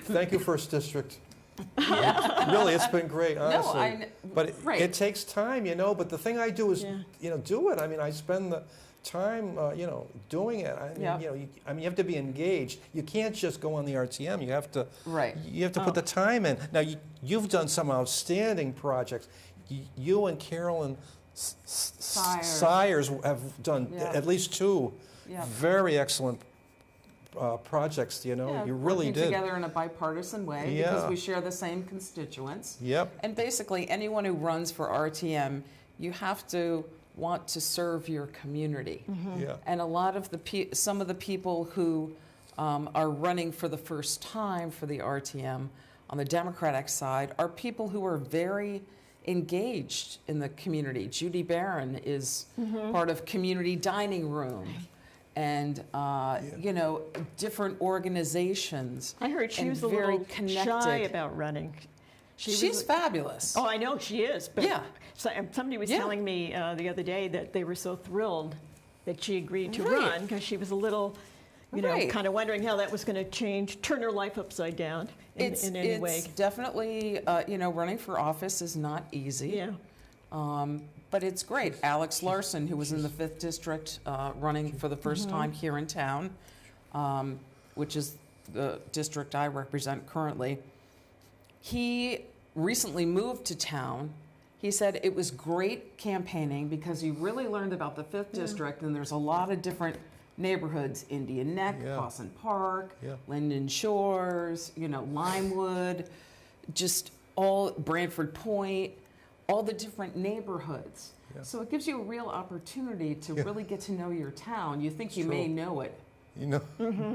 Thank you, First District. Really, it's been great, honestly. But it takes time, you know. But the thing I do is, you know, do it. I mean, I spend the time, you know, doing it. I mean, you know, you have to be engaged. You can't just go on the RTM. You have to, you have to put the time in. Now, you've done some outstanding projects. You and Carolyn Sires have done at least two very excellent projects. You know, you really did. Working together in a bipartisan way because we share the same constituents. And basically, anyone who runs for RTM, you have to want to serve your community. Yeah. And a lot of some of the people who are running for the first time for the RTM on the Democratic side are people who are very engaged in the community. Judy Barron is part of Community Dining Room, and you know, different organizations. I heard she was a very little connected. shy about running. She's fabulous. Oh, I know she is. But Yeah. Somebody was telling me the other day that they were so thrilled that she agreed to Right. run, because she was a little, you know, Right. kind of wondering how that was going to turn her life upside down in any way. It's definitely, you know, running for office is not easy. Yeah. But it's great. Alex Larson, who was in the 5th District running for the first time here in town, which is the district I represent currently, he recently moved to town. He said it was great campaigning because you really learned about the 5th District, and there's a lot of different neighborhoods: Indian Neck, Boston Park, Linden Shores, you know, Limewood, just all Brantford Point, all the different neighborhoods. So it gives you a real opportunity to really get to know your town. You think you may know it, You know,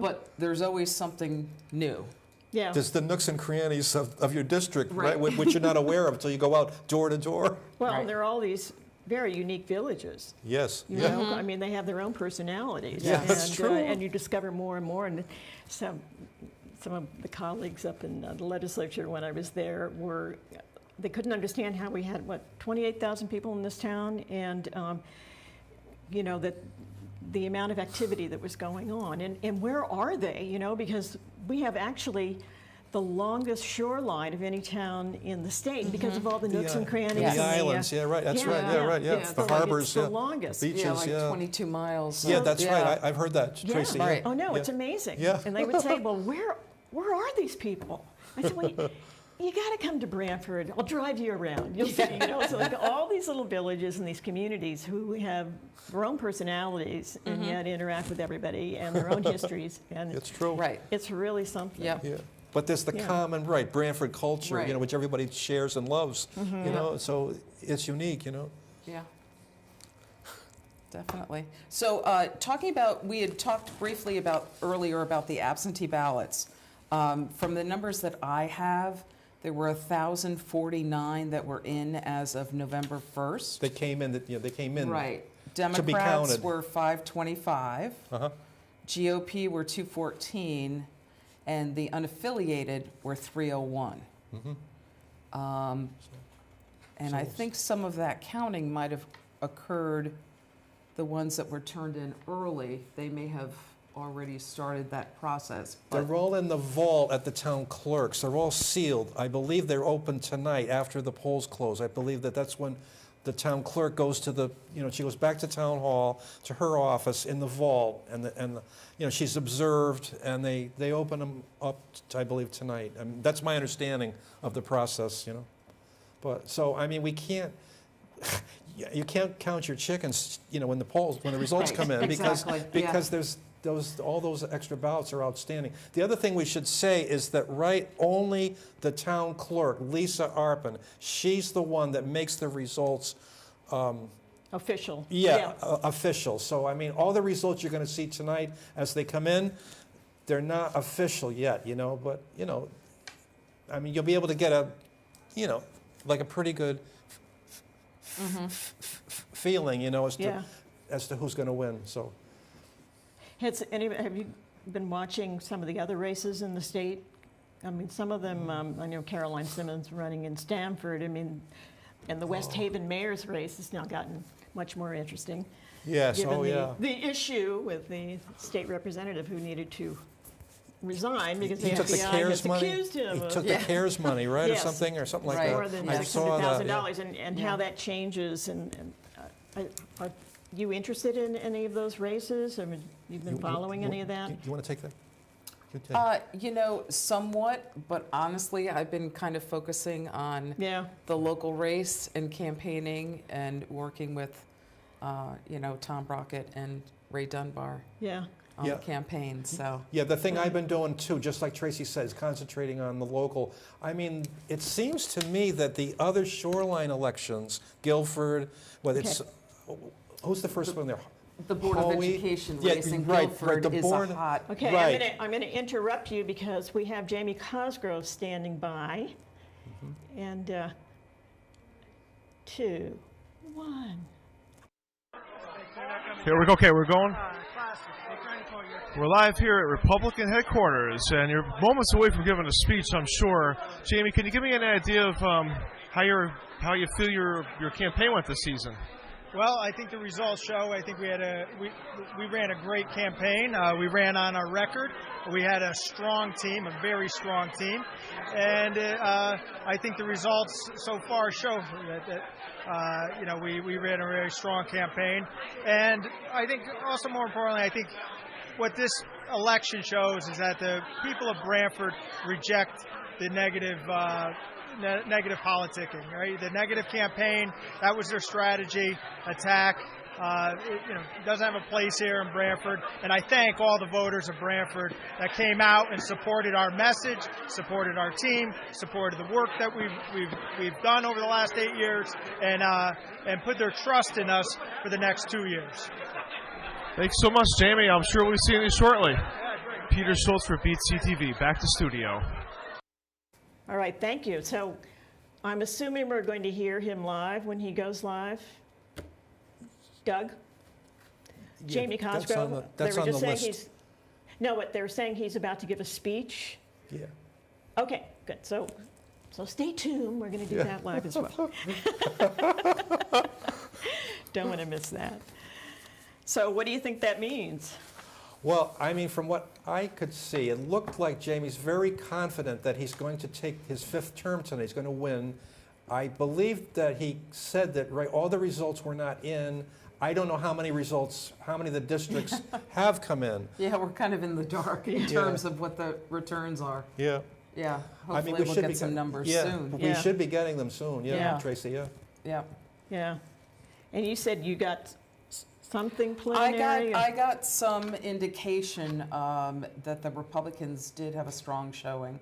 but there's always something new. Yeah. there's the nooks and crannies of your district, right? Which you're not aware of until you go out door to door. Well, there are all these very unique villages. Yes. You know, I mean, they have their own personalities. Yeah, that's and, true. And you discover more and more. And some of the colleagues up in the legislature when I was there they couldn't understand how we had, 28,000 people in this town, and, you know, that the amount of activity that was going on. And where are they, you know, because we have actually the longest shoreline of any town in the state because of all the nooks and crannies. The and islands, right. That's right. Yeah, right. Yeah. The harbors, it's the longest. The beaches, like 22 miles. Yeah, that's right. I've heard that, Tracy. Right. Oh no, it's amazing. Yeah. And they would say, well, where are these people? I said, well, you got to come to Brantford. I'll drive you around. You'll see, you know, so like all these little villages and these communities who have their own personalities and yet interact with everybody and their own histories. And It's true. Right. it's really something. Yep. Yeah. But there's the common, Brantford culture, you know, which everybody shares and loves, you know, so it's unique, you know. Yeah. Definitely. So we had talked briefly earlier about the absentee ballots. From the numbers that I have, there were 1,049 that were in as of November 1st. They came in. Right. To be Democrats counted. were 525. GOP were 214. And the unaffiliated were 301. And I think some of that counting might have occurred, the ones that were turned in early, they may have already started that process. But They're all in the vault at the town clerk's. They're all sealed. I believe they're open tonight after the polls close. I believe that's when the town clerk goes to she goes back to town hall, to her office in the vault, and you know, she's observed, and they open them up, I believe, tonight. I mean, that's my understanding of the process, you know. But, so, I mean, you can't count your chickens, you know, when the results come in, because there's all those extra ballots are outstanding. The other thing we should say is that only the town clerk, Lisa Arpin, she's the one that makes the results Official. Official. So I mean, all the results you're going to see tonight as they come in, they're not official yet, you know. But you know, I mean, you'll be able to get a pretty good feeling, you know, as to who's going to win. So. Have you been watching some of the other races in the state? I mean, some of them, I know Caroline Simmons running in Stamford. I mean, and the West Haven mayor's race has now gotten much more interesting. Yes, given the issue with the state representative who needed to resign because the FBI has accused him of... He of... took the CARES money, right, yes. or something like that. More than $600,000, and how that changes. And are you interested in any of those races? I mean, you've been following any of that? Do you want to take that? You know, somewhat, but honestly, I've been kind of focusing on the local race and campaigning and working with, you know, Tom Brockett and Ray Dunbar on the campaign. So the thing I've been doing too, just like Tracy says, concentrating on the local. I mean, it seems to me that the other shoreline elections, Guilford, whether it's who's the first one there? The Board of Howie? Education Yeah, race in right, Guilford the is board- a hot. Okay, Right. I'm going to interrupt you because we have Jamie Cosgrove standing by. And 2, 1. Here we go. Okay, we're going. We're live here at Republican headquarters, and you're moments away from giving a speech, I'm sure. Jamie, can you give me an idea of how you feel your campaign went this season? Well, I think the results show. I think we ran a great campaign. We ran on our record. We had a strong team, a very strong team, and I think the results so far show that we ran a very strong campaign. And I think also more importantly, I think what this election shows is that the people of Brantford reject the negative politicking, right? The negative campaign, that was their strategy, attack. It doesn't have a place here in Brantford. And I thank all the voters of Brantford that came out and supported our message, supported our team, supported the work that we've done over the last 8 years, and put their trust in us for the next 2 years. Thanks so much, Jamie. I'm sure we'll see you shortly. Peter Schultz for BCTV. Back to studio. All right, thank you. So I'm assuming we're going to hear him live when he goes live. Doug? Yeah, Jamie Cosgrove? That's on the list. But they're saying he's about to give a speech. Yeah. Okay, good. So stay tuned. We're going to do that live as well. Don't want to miss that. So what do you think that means? Well, I mean, from what I could see, it looked like Jamie's very confident that he's going to take his 5th term tonight. He's going to win. I believe that he said that all the results were not in. I don't know how many of the districts have come in. Yeah, we're kind of in the dark in terms of what the returns are. Yeah. Yeah, hopefully I mean, we'll get some numbers soon. We should be getting them soon. Yeah, Tracy, Yeah. Yeah. And you said you got something preliminary? I got some indication that the Republicans did have a strong showing.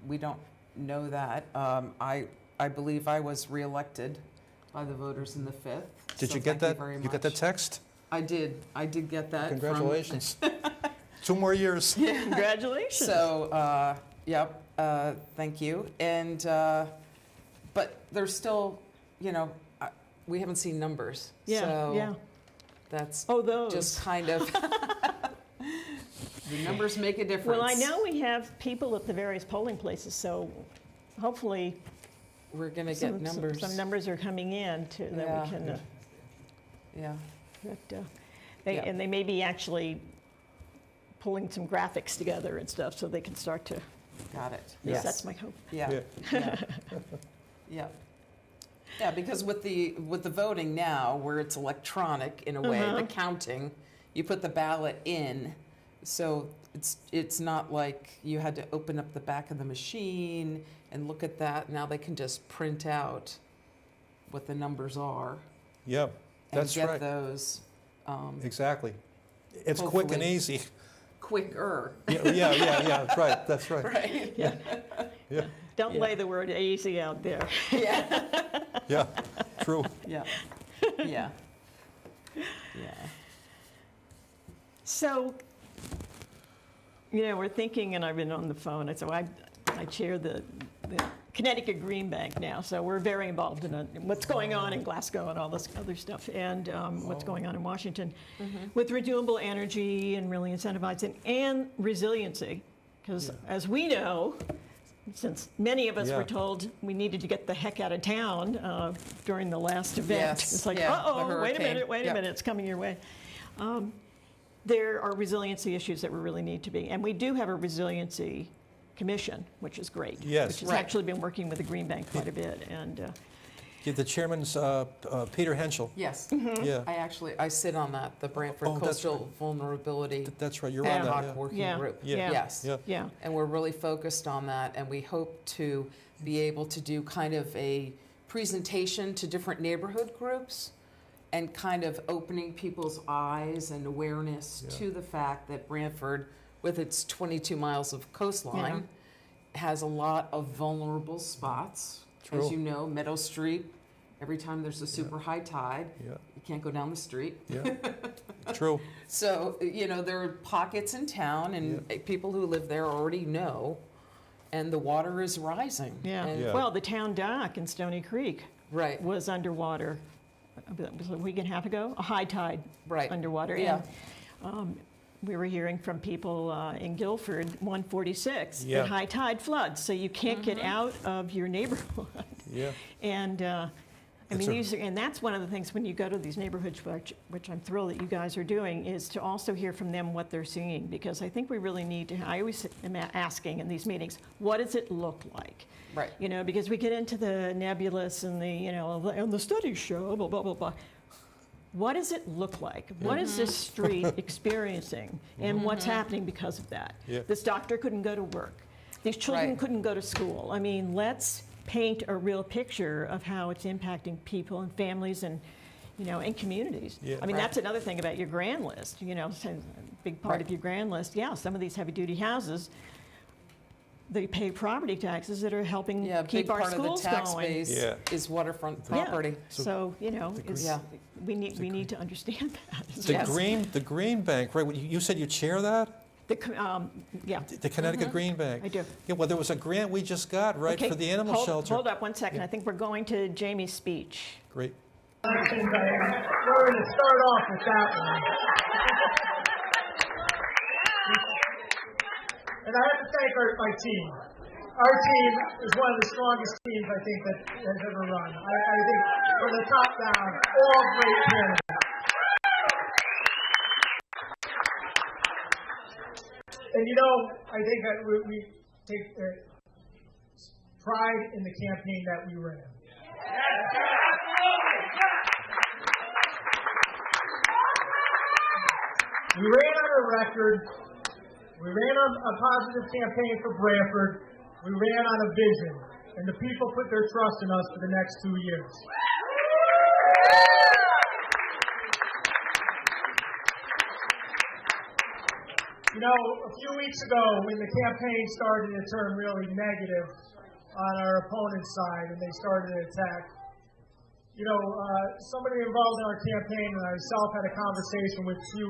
We don't know that. I believe I was reelected by the voters in the 5th. Did you get that? You got the text? I did. I did get that. Congratulations. 2 more years. Yeah. Congratulations. So, thank you. And but there's still, we haven't seen numbers. Yeah. So that's just kind of the numbers make a difference. Well, I know we have people at the various polling places, so hopefully we're going to get numbers. Some numbers are coming in that we can. And they may be actually pulling some graphics together and stuff, so they can start to. Got it. Yes, that's my hope. Yeah. Yeah, because with the voting now, where it's electronic in a way, the counting, you put the ballot in, so it's not like you had to open up the back of the machine and look at that. Now they can just print out what the numbers are. Yeah, that's right. And get those. Exactly. It's quick and easy. Quicker. Yeah. Right. That's right. Right. Yeah. Yeah. Don't lay the word easy out there. Yeah. Yeah. True. Yeah. Yeah. Yeah. So, we're thinking, and I've been on the phone, so I chair the Connecticut Green Bank now, so we're very involved in what's going on in Glasgow and all this other stuff, and what's going on in Washington with renewable energy and really incentivizing and resiliency, because as we know, since many of us were told we needed to get the heck out of town during the last event. Yes. It's like, wait a minute, it's coming your way. There are resiliency issues that we really need to be, and we do have a resiliency commission, which is great. Yes. Which has actually been working with the Green Bank quite a bit. And the chairman's Peter Henschel. Yes. Yeah. I sit on that, the Brantford Coastal Vulnerability. That's right. You're on ad that. hoc working group. Yeah. Yes. Yeah. And we're really focused on that, and we hope to be able to do kind of a presentation to different neighborhood groups and kind of opening people's eyes and awareness to the fact that Brantford, with its 22 miles of coastline, has a lot of vulnerable spots. True. As you know, Meadow Street Every time there's a super high tide, you can't go down the street. Yeah, true. So, you know, there are pockets in town, and people who live there already know, and the water is rising. Yeah. And Well, the town dock in Stony Creek was underwater. It was a week and a half ago, a high tide underwater. Yeah. And, we were hearing from people in Guilford, 146, that high tide floods, so you can't get out of your neighborhood. Yeah. And I mean, and that's one of the things when you go to these neighborhoods, which I'm thrilled that you guys are doing, is to also hear from them what they're seeing, because I think we really need to. I always am asking in these meetings, what does it look like? Right. You know, because we get into the nebulous and the, you know, and the studies show, blah, blah, blah, blah. What does it look like? What is this street experiencing? And what's happening because of that? Yeah. This doctor couldn't go to work. These children couldn't go to school. I mean, let's paint a real picture of how it's impacting people and families and, you know, and communities. Yeah. I mean, that's another thing about your grand list. You know, a big part of your grand list. Yeah, some of these heavy-duty houses, they pay property taxes that are helping keep our schools going. Part of the tax base is waterfront property. Yeah. So you know, we need to understand that. The Green Bank, right? You said you chair that? The Connecticut Green Bank. I do. Yeah, well, there was a grant we just got, right, for the animal shelter. Hold up one second. I think we're going to Jamie's speech. Great. We're going to start off with that one. And I have to thank my team. Our team is one of the strongest teams, I think, that has ever run. I think from the top down, all great candidates. And you know, I think that we take pride in the campaign that we ran. We ran on a record. We ran on a positive campaign for Branford. We ran on a vision. And the people put their trust in us for the next 2 years. You know, a few weeks ago, when the campaign started to turn really negative on our opponent's side, and they started to attack, you know, somebody involved in our campaign and myself had a conversation with a few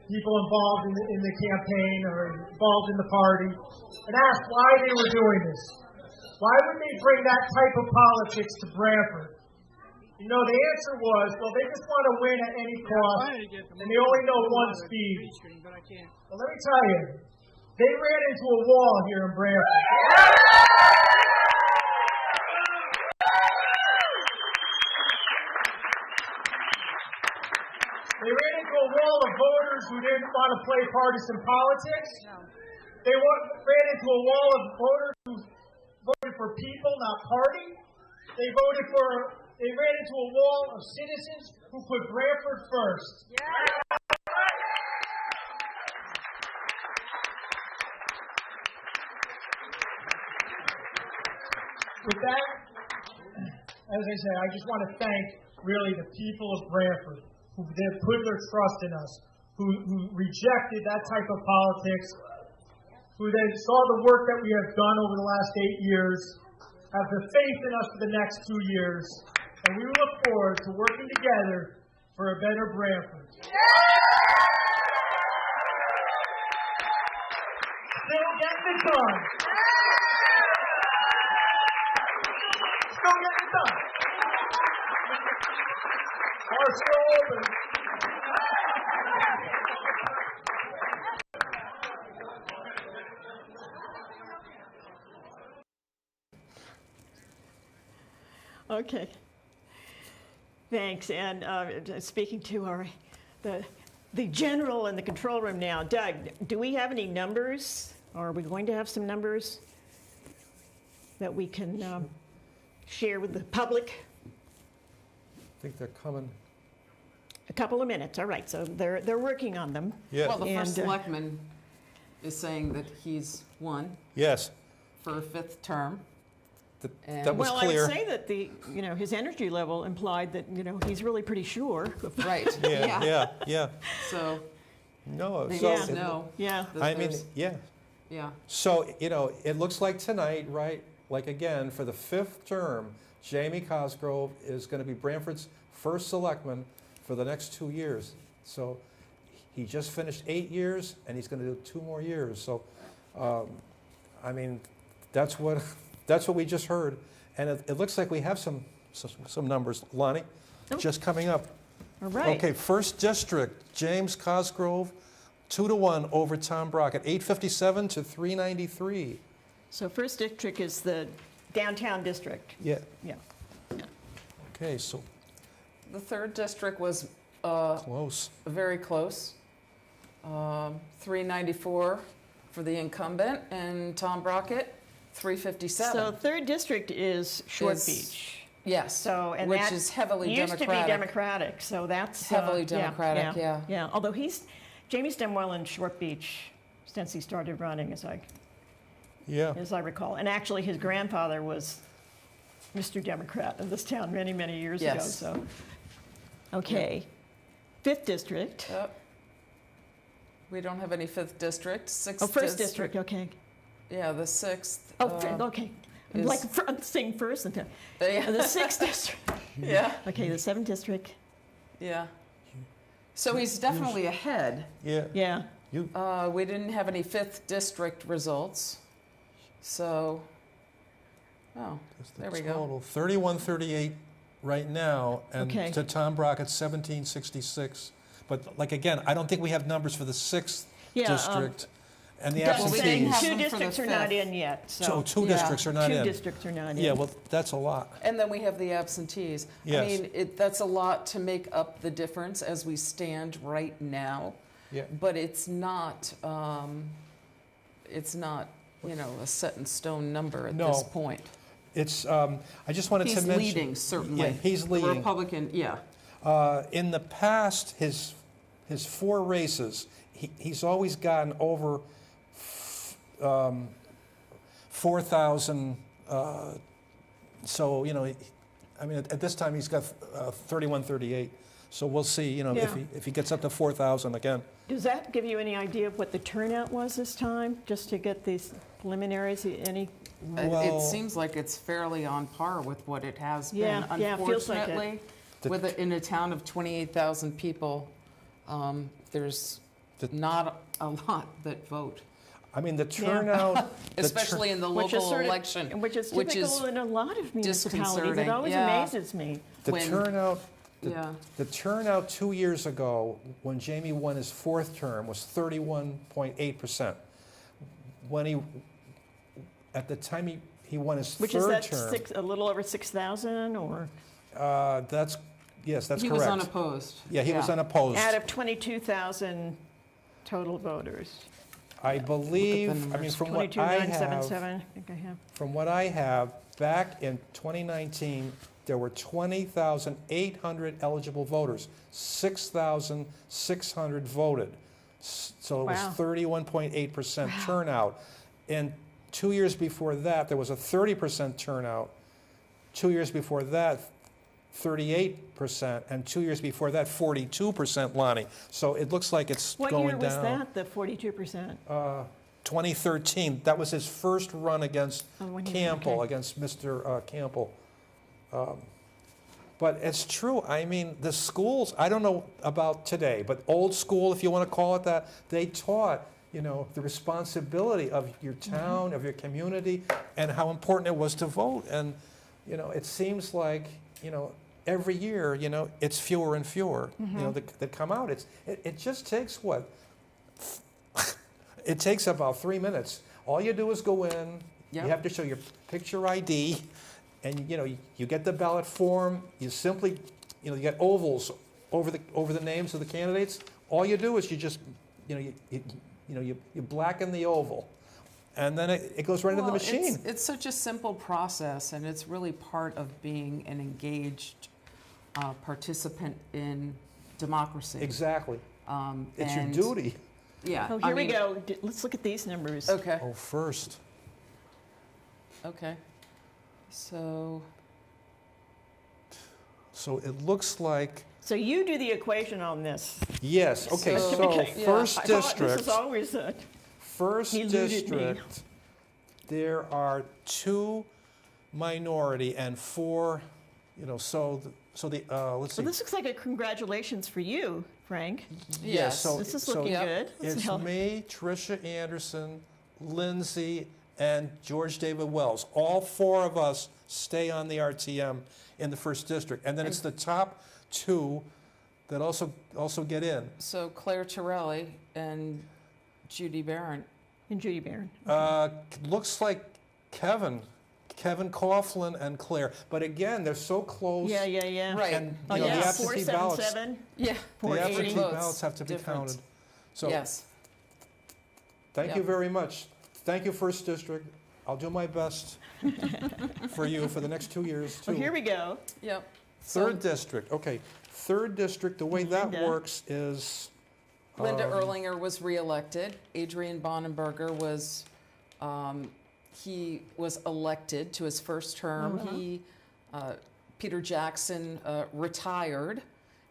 people involved in the campaign or involved in the party, and asked why they were doing this. Why would they bring that type of politics to Branford? You know, the answer was, well, they just want to win at any cost, and they only know one speed. Well, let me tell you, they ran into a wall here in Branford. They ran into a wall of voters who didn't want to play partisan politics. They ran into a wall of voters who voted for people, not party. They ran into a wall of citizens who put Branford first. With that, as I say, I just want to thank really the people of Branford who put their trust in us, who rejected that type of politics, who then saw the work that we have done over the last 8 years, have the faith in us for the next 2 years, and we look forward to working together for a better Branford. Still getting it done. Still getting it done. Are still open. Okay. Thanks. And speaking to the general in the control room now, Doug, do we have any numbers? Or are we going to have some numbers that we can share with the public? I think they're coming. A couple of minutes. All right. So they're working on them. Yeah. Well, the first selectman is saying that he's won. Yes. For a 5th term. That was clear. I would say that his energy level implied that he's really pretty sure. Right. Yeah. So. No. Yeah. I mean, yeah. Yeah. So it looks like tonight, right? Like again for the 5th term, Jamie Cosgrove is going to be Brantford's first selectman for the next 2 years. So he just finished 8 years, and he's going to do 2 more years. So, I mean, that's what we just heard, and it looks like we have some numbers, Lonnie, just coming up. All right. Okay, first district, James Cosgrove, 2-1 over Tom Brockett, 857 to 393. So first district is the downtown district. Yeah. Yeah. Okay, so The third district was close. very close. 394 for the incumbent, and Tom Brockett, 357. So third district is Short Is- Beach. Yes, So, and which that is heavily used Democratic. to be Democratic, so that's Heavily Democratic, yeah. Yeah, although Jamie's done well in Short Beach since he started running, as I recall. And actually, his grandfather was Mr. Democrat of this town many, many years ago. Yes. So, okay, fifth district. Yep. We don't have any fifth district. Sixth. Oh, first district. Okay. Yeah, the sixth. Okay. I'm like I'm saying first and then. Yeah. The sixth district. Yeah. Okay, the seventh district. Yeah. So he's definitely ahead. Yeah. Yeah. We didn't have any fifth district results. So, there we go. Total 3138 right now, and Okay. to Tom Brockett 1766. But like again, I don't think we have numbers for the sixth district and the Doug's saying absentees. two districts are not in yet. So two districts are not in. Two districts are not in. Yeah, well, that's a lot. And then we have the absentees. Yes. I mean, that's a lot to make up the difference as we stand right now. Yeah. But it's not, a set in stone number at this point. It's. I just wanted to mention. He's leading, certainly. Yeah, he's leading. The Republican, yeah. In the past, his 4 races, he's always gotten over 4,000. So at this time he's got 3138. So we'll see, if he gets up to 4,000 again. Does that give you any idea of what the turnout was this time, just to get these preliminaries? It seems like it's fairly on par with what it has been. Yeah, it feels like it. Unfortunately, in a town of 28,000 people, there's not a lot that vote. I mean, the turnout, especially in the local election, which is typical in a lot of municipalities. It always amazes me. The turnout 2 years ago, when Jamie won his 4th term, was 31.8%. At the time he won his which third is that term, a little over 6,000, or? That's correct. He was unopposed. Yeah, he was unopposed. Out of 22,000 total voters. I believe, from what I have, from what I have, back in 2019, there were 20,800 eligible voters. 6,600 voted. So it was 31.8% turnout. And 2 years before that, there was a 30% turnout. 2 years before that, 38%, and 2 years before that, 42%, Lonnie. So it looks like it's going down. What year was that, the 42%? 2013. That was his first run against Campbell, against Mr. Campbell. But it's true. I mean, the schools, I don't know about today, but old school, if you want to call it that, they taught, the responsibility of your town, of your community, and how important it was to vote. And, it seems like, every year, it's fewer and fewer, that come out. It just takes what? It takes about 3 minutes. All you do is go in. Yep. You have to show your picture ID, and you get the ballot form. You simply, you get ovals over the names of the candidates. All you do is you just, you blacken the oval, and then it goes right into the machine. It's such a simple process, and it's really part of being an engaged participant in democracy. Exactly. It's your duty. Yeah. Oh, here we go. Let's look at these numbers. Okay. Oh, first. Okay. So it looks like. So you do the equation on this. Yes. Okay. So first district. This is always first district. There are 2 minority and 4, let's see. Well, this looks like a congratulations for you, Frank. Yes. So, this is looking good. It's me, Tricia Anderson, Lindsay, and George David Wells. All 4 of us stay on the RTM in the 1st District. And then it's the top 2 that also get in. So Claire Torelli and Judy Barron. And Judy Barron. Looks like Kevin Coughlin and Claire. But again, they're so close. Yeah. Right. And the absentee ballots. 477. Yeah. The absentee ballots have to be counted. So yes. Thank you very much. Thank you, 1st District. I'll do my best for you for the next 2 years, too. Well, here we go. Yep. 3rd District. Okay. 3rd District, the way that works is... Linda Erlinger was reelected. Adrian Bonenberger was... he was elected to his 1st term. Peter Jackson retired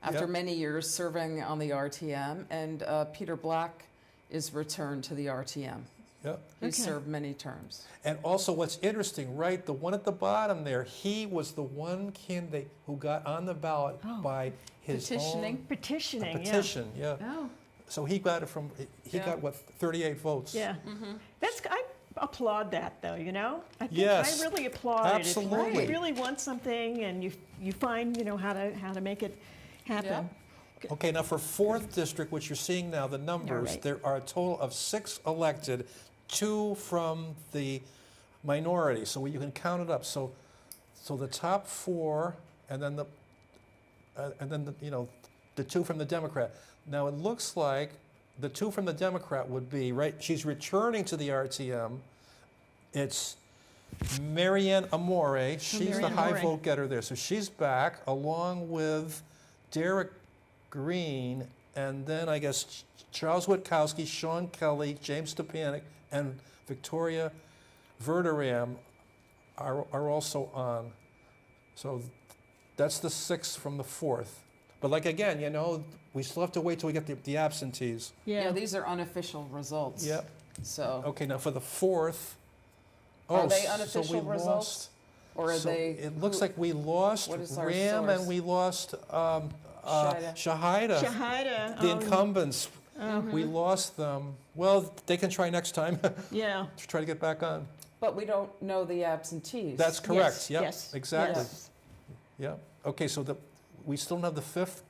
after many years serving on the RTM, and Peter Black is returned to the RTM. Yep. He served many terms. And also what's interesting, right, the one at the bottom there, he was the one candidate who got on the ballot by his own... Petition, yeah. Oh. So he got it from, he got, what, 38 votes? Yeah. I applaud that, though, I think yes, I really applaud absolutely. it. If you really want something and you find, how to make it happen. Yeah. Okay, now for 4th District, which you're seeing now, the numbers, there are a total of 6 elected, 2 from the minority. So you can count it up. So the top 4, and then the 2 from the Democrat. Now it looks like the 2 from the Democrat would be, right, she's returning to the RTM. It's Marianne Amore. She's the high vote getter there. So she's back along with Derek Green, and then I guess Charles Witkowski, Sean Kelly, James Stepanek, and Victoria Verderam are also on. So that's the 6 from the 4th. But like again, we still have to wait till we get the absentees. Yeah, these are unofficial results. Yep. So. Okay, now for the 4th. Are they unofficial results? Lost, or are they? It looks like we lost Ram and we lost Shahida. The incumbents. We lost them. Well, they can try next time. Yeah. To try to get back on. But we don't know the absentees. That's correct. Yes. Yep. Yes. Exactly. Yes. Yeah. Okay, so we still don't have the 5th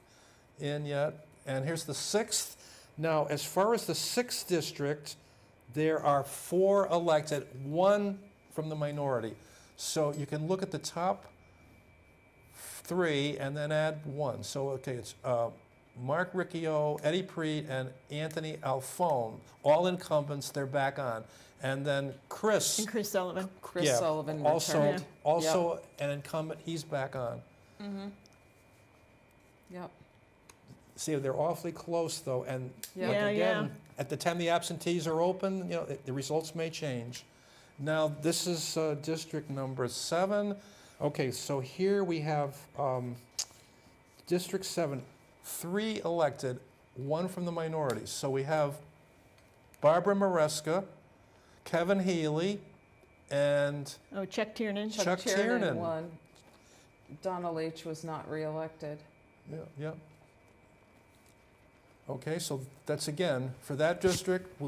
in yet. And here's the 6th. Now, as far as the 6th District, there are 4 elected, 1 from the minority. So you can look at the top 3 and then add 1. So, okay, it's Mark Riccio, Eddie Preet, and Anthony Alphone, all incumbents, they're back on. And then Chris. And Chris Sullivan. Chris Sullivan also an incumbent, he's back on. Mm-hmm. Yep. See, they're awfully close, though, and again, at the time the absentees are open, the results may change. Now, this is district number 7. Okay, so here we have District 7, 3 elected, 1 from the minorities. So we have Barbara Maresca, Kevin Healy, and... Chuck Tiernan. Chuck Tiernan won. Donald H. was not reelected. Yeah. Okay, so that's again, for that district,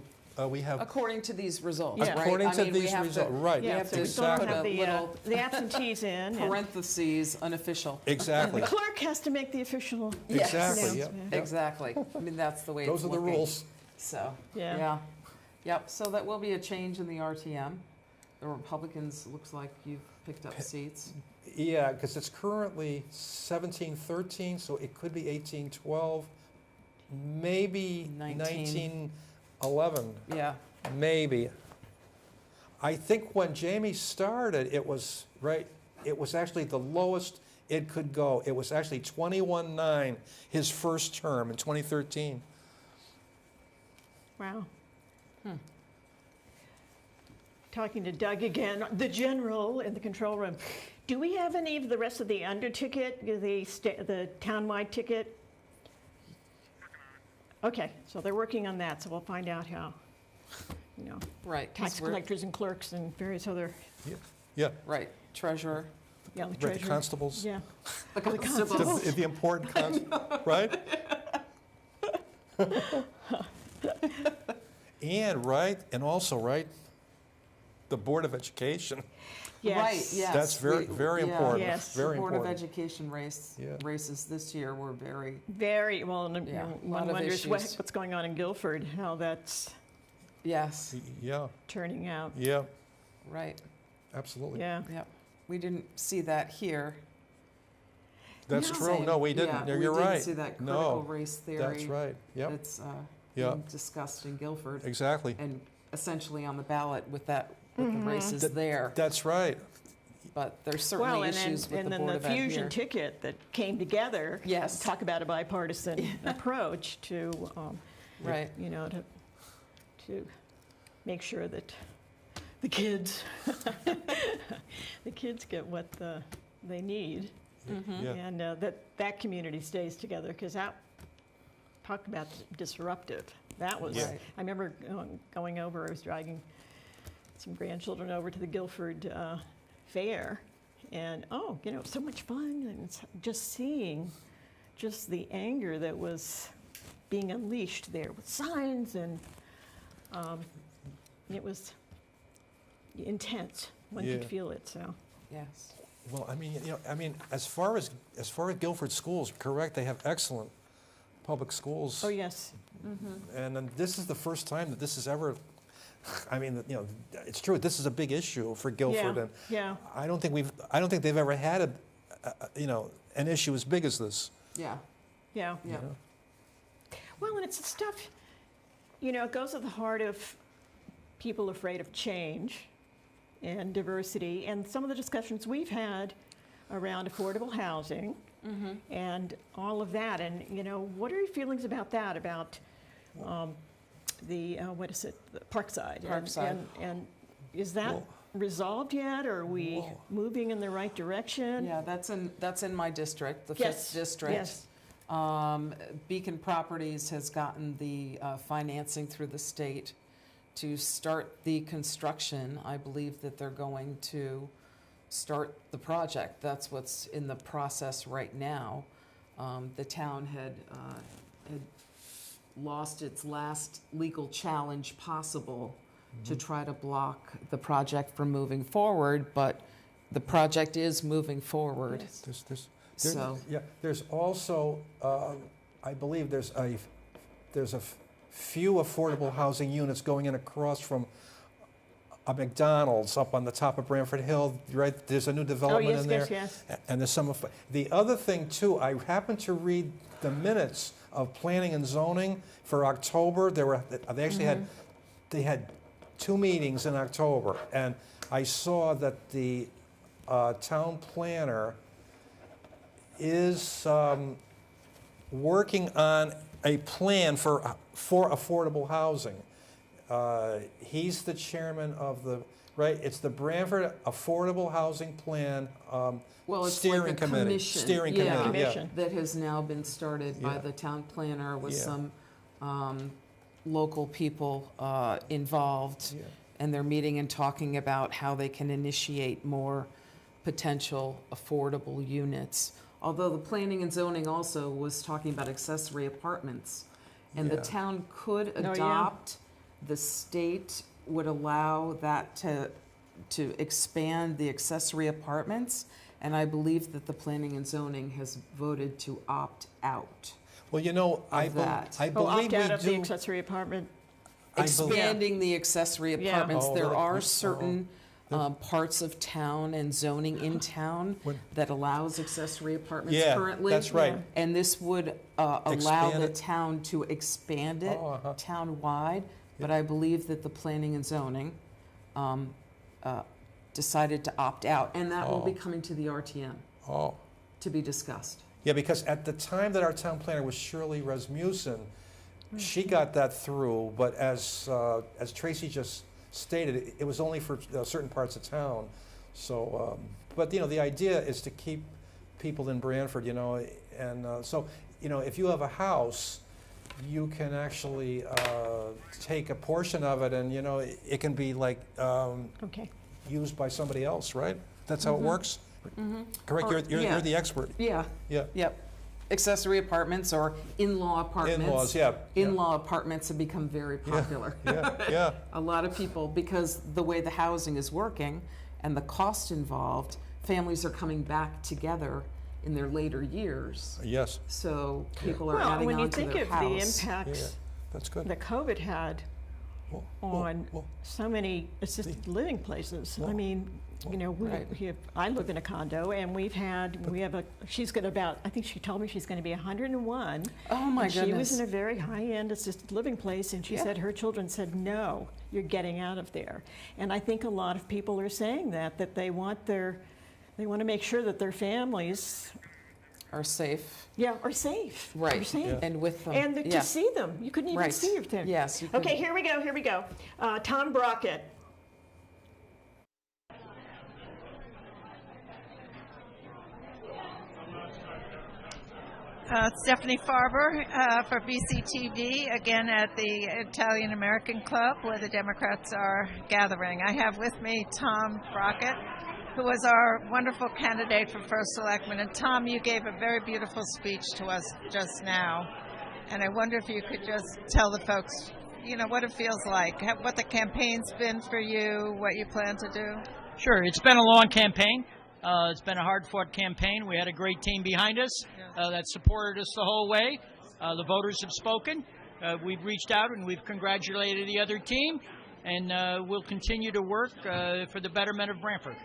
we have... According to these results, right? According to these results, right. Yeah, we have to exactly. put a little the absentees in. parentheses, unofficial. Exactly. The clerk has to make the official Exactly, yep. Exactly. I mean, that's the way Those it's are the looking. rules. So, yeah. Yep, so that will be a change in the RTM. The Republicans, looks like you've picked up seats. Yeah, because it's currently 17-13, so it could be 18-12, maybe 19-11. Yeah. Maybe. I think when Jamie started, it was actually the lowest it could go. It was actually 21-9 his first term in 2013. Wow. Talking to Doug again, the general in the control room. Do we have any of the rest of the under ticket, the townwide ticket? Okay, so they're working on that, so we'll find out how, right, tax collectors and clerks and various other. Yeah. Right. treasurer. Yeah, the Right, treasurer. the constables. Yeah. The constables. The important constables, right? And and also the Board of Education. Yes. Right, yes. That's very important. Yes. Very the Board important. of Education races this year were very... Very, well, and Yeah, one lot of wonders issues. what's going on in Guilford, how that's Yes, Yeah, turning out. yeah, right. absolutely. Yeah. Yep. We didn't see that here. That's No. true. No, we didn't. Yeah, You're we right. didn't see that critical race theory. That's right. Yep. That's Yeah. being discussed in Guilford. Exactly. And essentially on the ballot with the races there. That's right. But there's certainly Well, and issues with then the Board the of Ed fusion here. ticket that came together. Yes. Talk about a bipartisan approach to, Right. you know, to make sure that the kids, the kids get what they need, Yeah. and that community stays together, because that, talk about disruptive. That was, Yeah. I remember going over, I was dragging some grandchildren over to the Guilford fair, and you know, so much fun, and it's just seeing just the anger that was being unleashed there with signs, and it was intense. One could Yeah. feel it. So Yes. Well, I mean, as far as Guilford schools, correct? They have excellent public schools. oh yes, And then this is the first time that this has ever. I mean, you know, it's true. This is a big issue for Guilford, yeah, and yeah. I don't think they've ever had an issue as big as this. Yeah. Yeah. Yeah. Well, and it's the stuff, you know, it goes to the heart of people afraid of change and diversity, and some of the discussions we've had around affordable housing and all of that. And, you know, what are your feelings about that, about the Parkside? Parkside. And is that Well- resolved yet, or are we moving in the right direction? Yeah, that's in my district, the Yes, 5th district. yes. Beacon Properties has gotten the financing through the state to start the construction. I believe that they're going to start the project. That's what's in the process right now. The town had lost its last legal challenge possible to try to block the project from moving forward, but the project is moving forward. There's also, I believe there's a few affordable housing units going in across from a McDonald's up on the top of Branford Hill, right? There's a new development in there. Yes. And there's some. The other thing too, I happened to read the minutes of planning and zoning for October. They actually had 2 meetings in October, and I saw that the town planner is working on a plan for affordable housing. He's the chairman of it's the Branford Affordable Housing Plan Well, it's steering like a committee. commission. Steering Yeah. committee, Commission. That has now been started by Yeah. the town planner with Yeah. some local people involved. Yeah. And they're meeting and talking about how they can initiate more potential affordable units. Although the planning and zoning also was talking about accessory apartments. And the Yeah. town could yeah. adopt, the state would allow that to expand the accessory apartments. And I believe that the planning and zoning has voted to opt out. Well, you know, I that. believe opt out we of the do. accessory apartment. Expanding the accessory Yeah. apartments. Oh, There really? are certain parts of town and zoning in town that allows accessory apartments Yeah, currently. that's right. And this would allow Expand the it. town to expand it town-wide. But I believe that the planning and zoning decided to opt out. And that will be coming to the RTM Oh. to be discussed. Yeah, because at the time that our town planner was Shirley Rasmussen, she got that through, but as Tracy just stated, it was only for certain parts of town. So, but you know, the idea is to keep people in Branford, you know, and so, you know, if you have a house, you can actually take a portion of it, and you know, it can be like Okay. used by somebody else, right? That's how it works? Correct, you're the expert. Yeah. Yeah. Yep. Accessory apartments or in-law apartments. In-laws, yeah. In-law apartments have become very popular. Yeah. A lot of people, because the way the housing is working and the cost involved, families are coming back together in their later years. Yes. So people are Well, adding when you on to think their of house. the impacts That's good. that COVID had on so many assisted living places. I mean, you know, I live in a condo, and she's going to I think she told me she's going to be 101. Oh my and goodness. She was in a very high-end assisted living place, and she said her children said, no, you're getting out of there. And I think a lot of people are saying that they want to make sure that their families are safe. Yeah, are safe. Right. Are safe. Yeah. And with them. And to see them. You couldn't even see your family. Yes. Okay, here we go. Tom Brockett. Stephanie Farber for BCTV, again at the Italian American Club where the Democrats are gathering. I have with me Tom Brockett, who was our wonderful candidate for first selectman. And Tom, you gave a very beautiful speech to us just now. And I wonder if you could just tell the folks, you know, what it feels like, what the campaign's been for you, what you plan to do. Sure. It's been a long campaign. It's been a hard-fought campaign. We had a great team behind us that supported us the whole way. The voters have spoken. We've reached out and we've congratulated the other team, and we'll continue to work for the betterment of Brantford.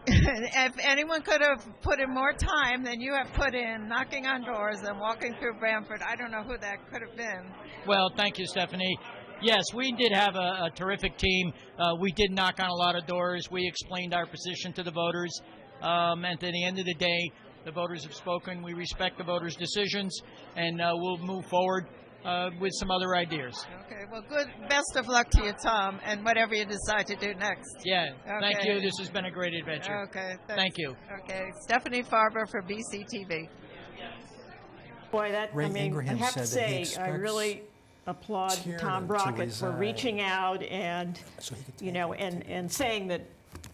If anyone could have put in more time than you have put in knocking on doors and walking through Brantford, I don't know who that could have been. Well, thank you, Stephanie. Yes, we did have a terrific team. We did knock on a lot of doors. We explained our position to the voters. And at the end of the day, the voters have spoken. We respect the voters' decisions, and we'll move forward with some other ideas. Okay, well, good. Best of luck to you, Tom, and whatever you decide to do next. Yeah, thank you. This has been a great adventure. Okay, thank you. Okay, Stephanie Farber for BCTV. Boy, Ray Ingraham I have to said that he say, I really applaud Tom Brockett for reaching out and, you know, and saying that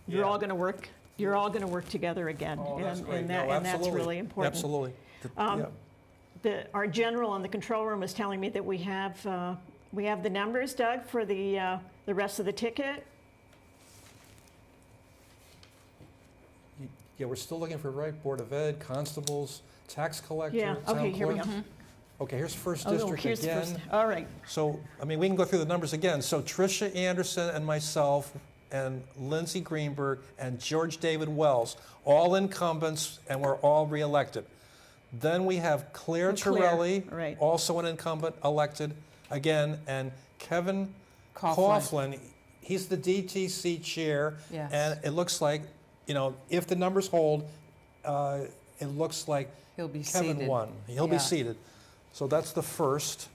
you're all going to work. You're all going to work together again, and that's really important. Absolutely. Our general in the control room is telling me that we have the numbers, Doug, for the rest of the ticket. Yeah, we're still looking for Board of Ed, constables, tax collector, yeah. town Okay, here we clerk. go. Okay, here's First District again. All right. So, I mean, we can go through the numbers again. So Tricia Anderson and myself and Lindsay Greenberg and George David Wells, all incumbents, and we're all reelected. Then we have Claire Torelli, also an incumbent, elected again, and Kevin Coughlin. He's the DTC chair, and it looks like, you know, if the numbers hold, it looks like he'll be Kevin seated. won. He'll be seated. So that's the first.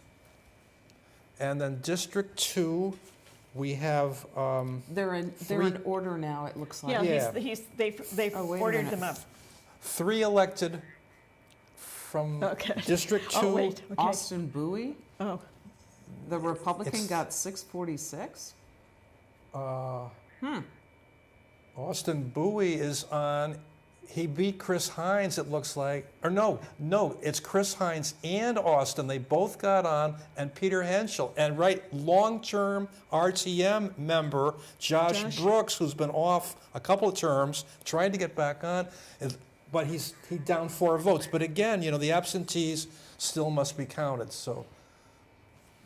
And then District 2, we have they're in order now, it looks like. Yeah, they've ordered them up. 3 elected from District 2. Oh, wait. Okay. Austin Bowie. Oh. The Republican got 646. Austin Bowie is on. He beat Chris Hines, it looks like. Or no, it's Chris Hines and Austin. They both got on, and Peter Henschel. And long-term RTM member Josh Brooks, who's been off a couple of terms, tried to get back on, but he's down 4 votes. But again, you know, the absentees still must be counted. So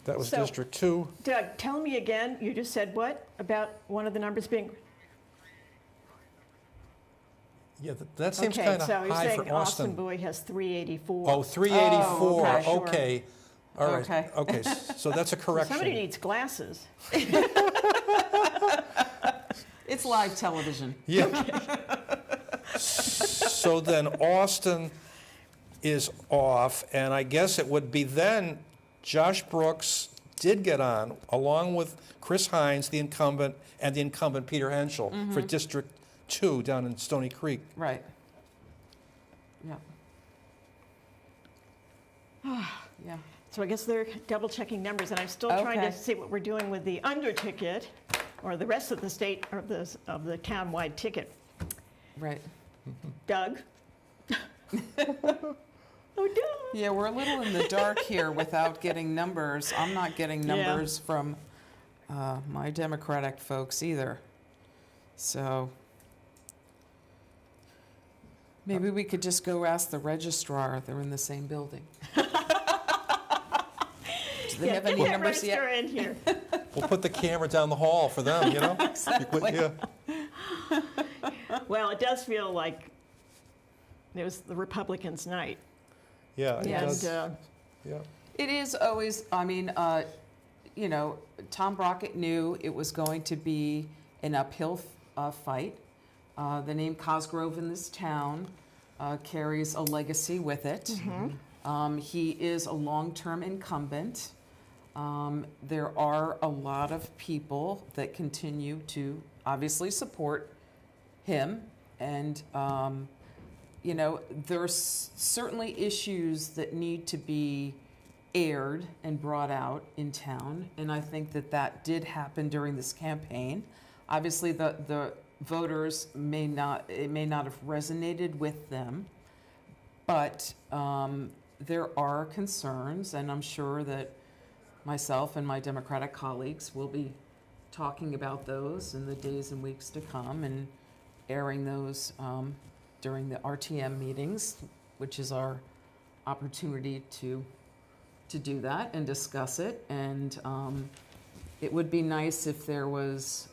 that was District 2. Doug, tell me again, you just said what about one of the numbers being... Yeah, that seems kind of high for Austin. Austin Bowie has 384. Oh, 384. Oh, okay. All right. Okay. So that's a correction. Somebody needs glasses. It's live television. Yeah. So then Austin is off, and I guess it would be then Josh Brooks did get on, along with Chris Hines, the incumbent, and the incumbent Peter Henschel for District 2 down in Stony Creek. Right. Yeah. Yeah. So I guess they're double checking numbers, and I'm still trying to see what we're doing with the under ticket, or the rest of the state, or of the town-wide ticket. Right. Doug? Oh, Doug. Yeah, we're a little in the dark here without getting numbers. I'm not getting numbers from my Democratic folks either. So maybe we could just go ask the registrar. They're in the same building. Do they have any numbers yet? In here. We'll put the camera down the hall for them, you know? Exactly. Yeah. Well, it does feel like it was the Republicans' night. Yeah, it Yes. does. Yeah. It is always, I mean, you know, Tom Brockett knew it was going to be an uphill fight. The name Cosgrove in this town carries a legacy with it. He is a long-term incumbent. There are a lot of people that continue to obviously support him, and you know, there's certainly issues that need to be aired and brought out in town, and I think that that did happen during this campaign. Obviously, the voters may not have resonated with them, but there are concerns, and I'm sure that myself and my Democratic colleagues will be talking about those in the days and weeks to come and airing those during the RTM meetings, which is our opportunity to do that and discuss it. And it would be nice if there was,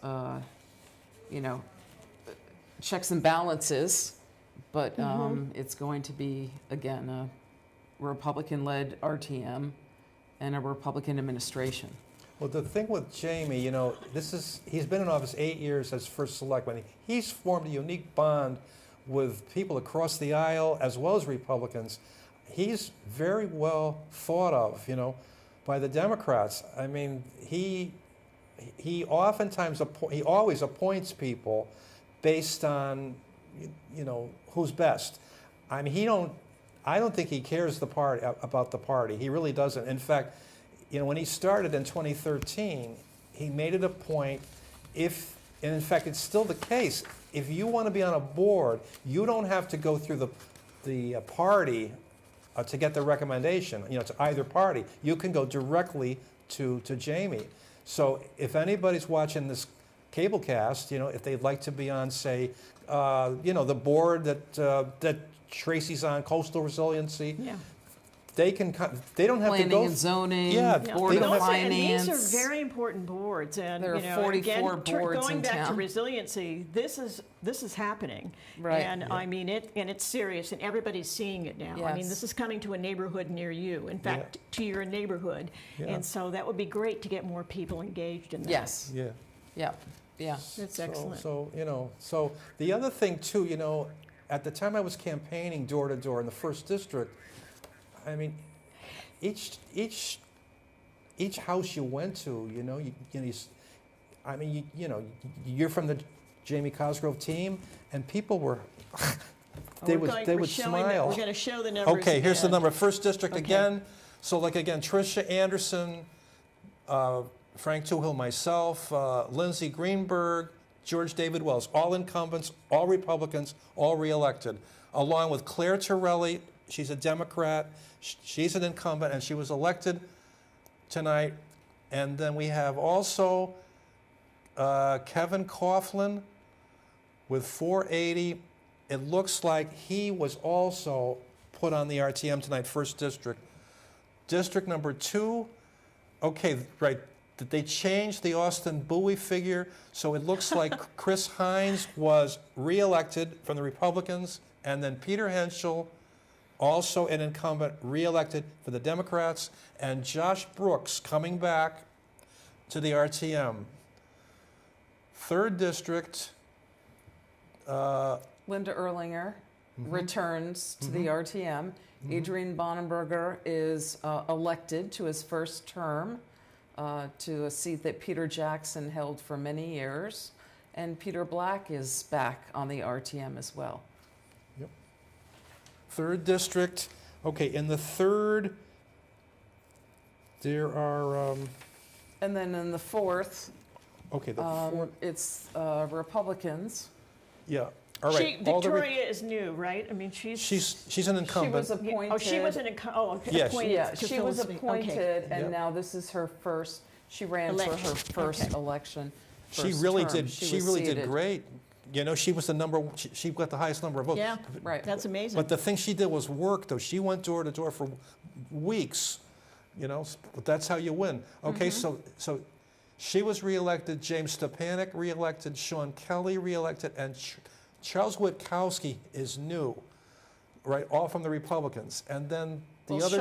you know, checks and balances, but it's going to be, again, a Republican-led RTM and a Republican administration. Well, the thing with Jamie, you know, he's been in office 8 years as first selectman. He's formed a unique bond with people across the aisle as well as Republicans. He's very well thought of, you know, by the Democrats. I mean, he always appoints people based on, you know, who's best. I mean, I don't think he cares about the party. He really doesn't. In fact, you know, when he started in 2013, he made it a point, and in fact it's still the case, if you want to be on a board, you don't have to go through the party to get the recommendation, you know, to either party. You can go directly to Jamie. So if anybody's watching this cable cast, you know, if they'd like to be on, say, you know, the board that Tracy's on, Coastal Resiliency, they don't have Planning to go. and zoning, Board of And Finance. these are very important boards. And there are, you know, 44 again, boards going in back town. to resiliency, this is happening. Right. And I mean it's serious, and everybody's seeing it now. I mean, Yes. this is coming to a neighborhood near you. In fact, to your neighborhood. And so that would be great to get more people engaged in that. Yes. Yeah. Yeah. Yeah. That's excellent. So, you know, so the other thing too, you know, at the time I was campaigning door to door in the 1st District, I mean, each house you went to, you know, you're from the Jamie Cosgrove team, and people were, they would smile. We're going to show the numbers. Okay, here's the again. number. 1st District again. So like again, Tricia Anderson, Frank Toohill, myself, Lindsay Greenberg, George David Wells, all incumbents, all Republicans, all reelected, along with Claire Torelli. She's a Democrat. She's an incumbent, and she was elected tonight. And then we have also Kevin Coughlin with 480. It looks like he was also put on the RTM tonight, 1st District. District number 2, okay, right. They changed the Austin Bowie figure, so it looks like Chris Hines was reelected from the Republicans, and then Peter Henschel, also an incumbent, reelected for the Democrats, and Josh Brooks coming back to the RTM. 3rd District. Linda Erlinger returns to the RTM. Adrian Bonenberger is elected to his 1st term to a seat that Peter Jackson held for many years. And Peter Black is back on the RTM as well. Yep. 3rd District. Okay, in the 3rd, there are... and then in the 4th, okay, the 4th. it's Republicans. Yeah. All right. Victoria is new, right? I mean, she's an incumbent. She was appointed. Oh, she was an incumbent. Yes. Appointed Yeah, to she fill was the seat. appointed, Okay. and now this is her first. She ran for her first election. She really term. did. She really did great. You know, she was the number. She got the highest number of votes. Yeah, right. That's amazing. But the thing she did was work, though. She went door to door for weeks. You know, but that's how you win. Okay, so she was reelected. James Stepanek reelected. Sean Kelly reelected, and Charles Witkowski is new, right? All from the Republicans, and then the other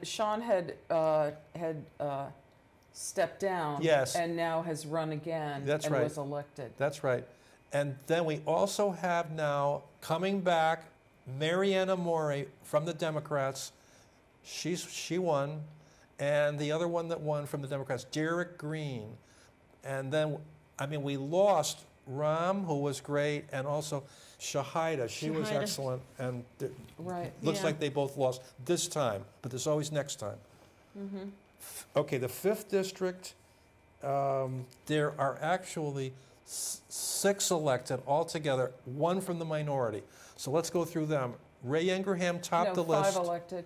Sean had stepped down. Yes. And now has run again. That's and right. was elected. That's right. And then we also have now coming back Mariana Mori from the Democrats. She won, and the other one that won from the Democrats, Derek Green. And then, I mean, we lost Ram, who was great, and also Shahida. She was excellent, and looks like they both lost this time, but there's always next time. Okay, the 5th district, there are actually 6 elected altogether, 1 from the minority. So let's go through them. Ray Ingraham topped the list. 5 elected.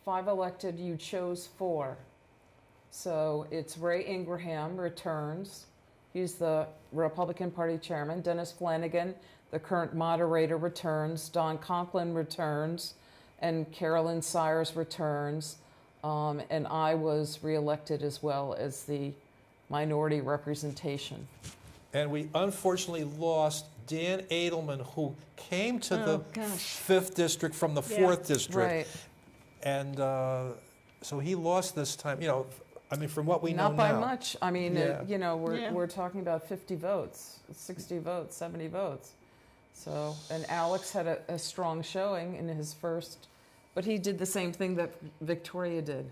5 elected, you chose 4. So it's Ray Ingraham returns. He's the Republican Party chairman. Dennis Flanagan, the current moderator, returns. Don Conklin returns. And Carolyn Sires returns. And I was reelected as well as the minority representation. And we unfortunately lost Dan Edelman, who came to the 5th district from the 4th district. Right. And so he lost this time. You know, I mean, from what we know now. Not by much. I mean, you know, we're talking about 50 votes, 60 votes, 70 votes. So, and Alex had a strong showing in his first, but he did the same thing that Victoria did.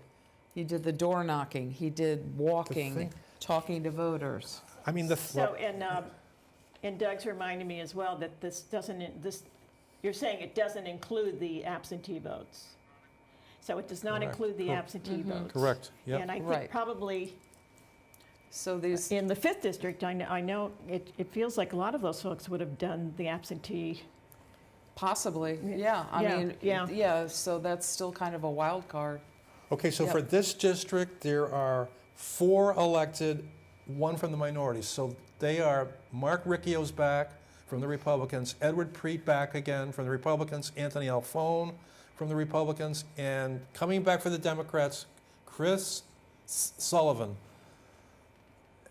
He did the door knocking. He did walking, talking to voters. I mean, and Doug's reminding me as well that this doesn't. You're saying it doesn't include the absentee votes. So it does not include the absentee votes. Correct. Yep. And I think probably. So these in the 5th district, I know it feels like a lot of those folks would have done the absentee. Possibly, yeah. I mean, yeah. So that's still kind of a wild card. Okay, so for this district, there are 4 elected, 1 from the minorities. So they are Mark Riccio's back from the Republicans, Edward Preet back again from the Republicans, Anthony Alfone from the Republicans, and coming back for the Democrats, Chris Sullivan.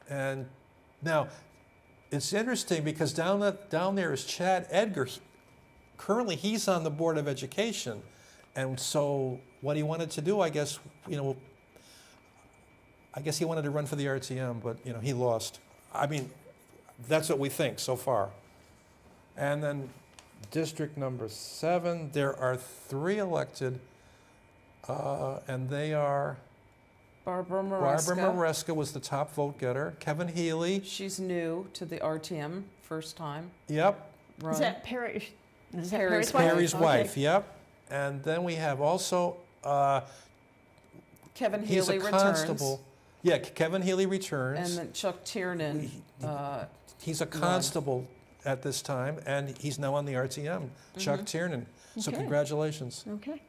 And now, it's interesting because down there is Chad Edgar. Currently, he's on the Board of Education. And so what he wanted to do, I guess, you know, I guess he wanted to run for the RTM, but, you know, he lost. I mean, that's what we think so far. And then district number 7, there are 3 elected, and they are Barbara Maresca. Barbara Maresca was the top vote getter. Kevin Healy. She's new to the RTM, first time. Yep. Run. Is that Perry's wife? Perry's wife, yep. And then we have also Kevin Healy he's a returns. Constable. Yeah, Kevin Healy returns. And then Chuck Tiernan. He's a constable at this time, and he's now on the RTM, Chuck Tiernan. So congratulations. Okay.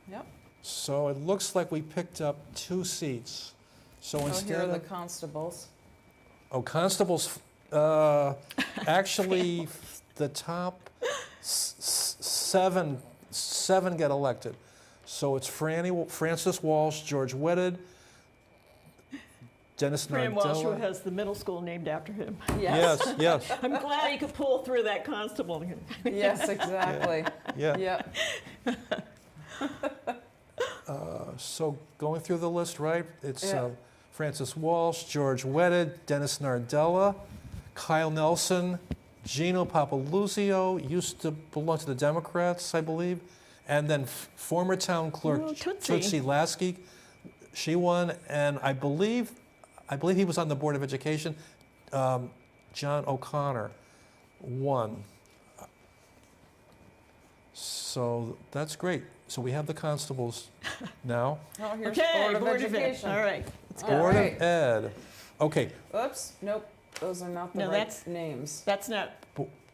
Yep. So it looks like we picked up 2 seats. So instead here are of the constables. Oh, constables, actually the top 7 get elected. So it's Francis Walsh, George Whitted, Dennis Fran Walsh, who Nardella. has the middle school named after him. Yes, yes. I'm glad you could pull through that constable. Yes, exactly. Yeah. So going through the list, right? It's Francis Walsh, George Whitted, Dennis Nardella, Kyle Nelson, Gino Papaluzio, used to belong to the Democrats, I believe, and then former town clerk Tootsie Lasky. She won, and I believe he was on the Board of Education. John O'Connor won. So that's great. So we have the constables now. Oh, here's Okay, Board of Education. All right. Let's go. Board of Ed. Okay. Oops, nope. Those are not the No, right names. That's not,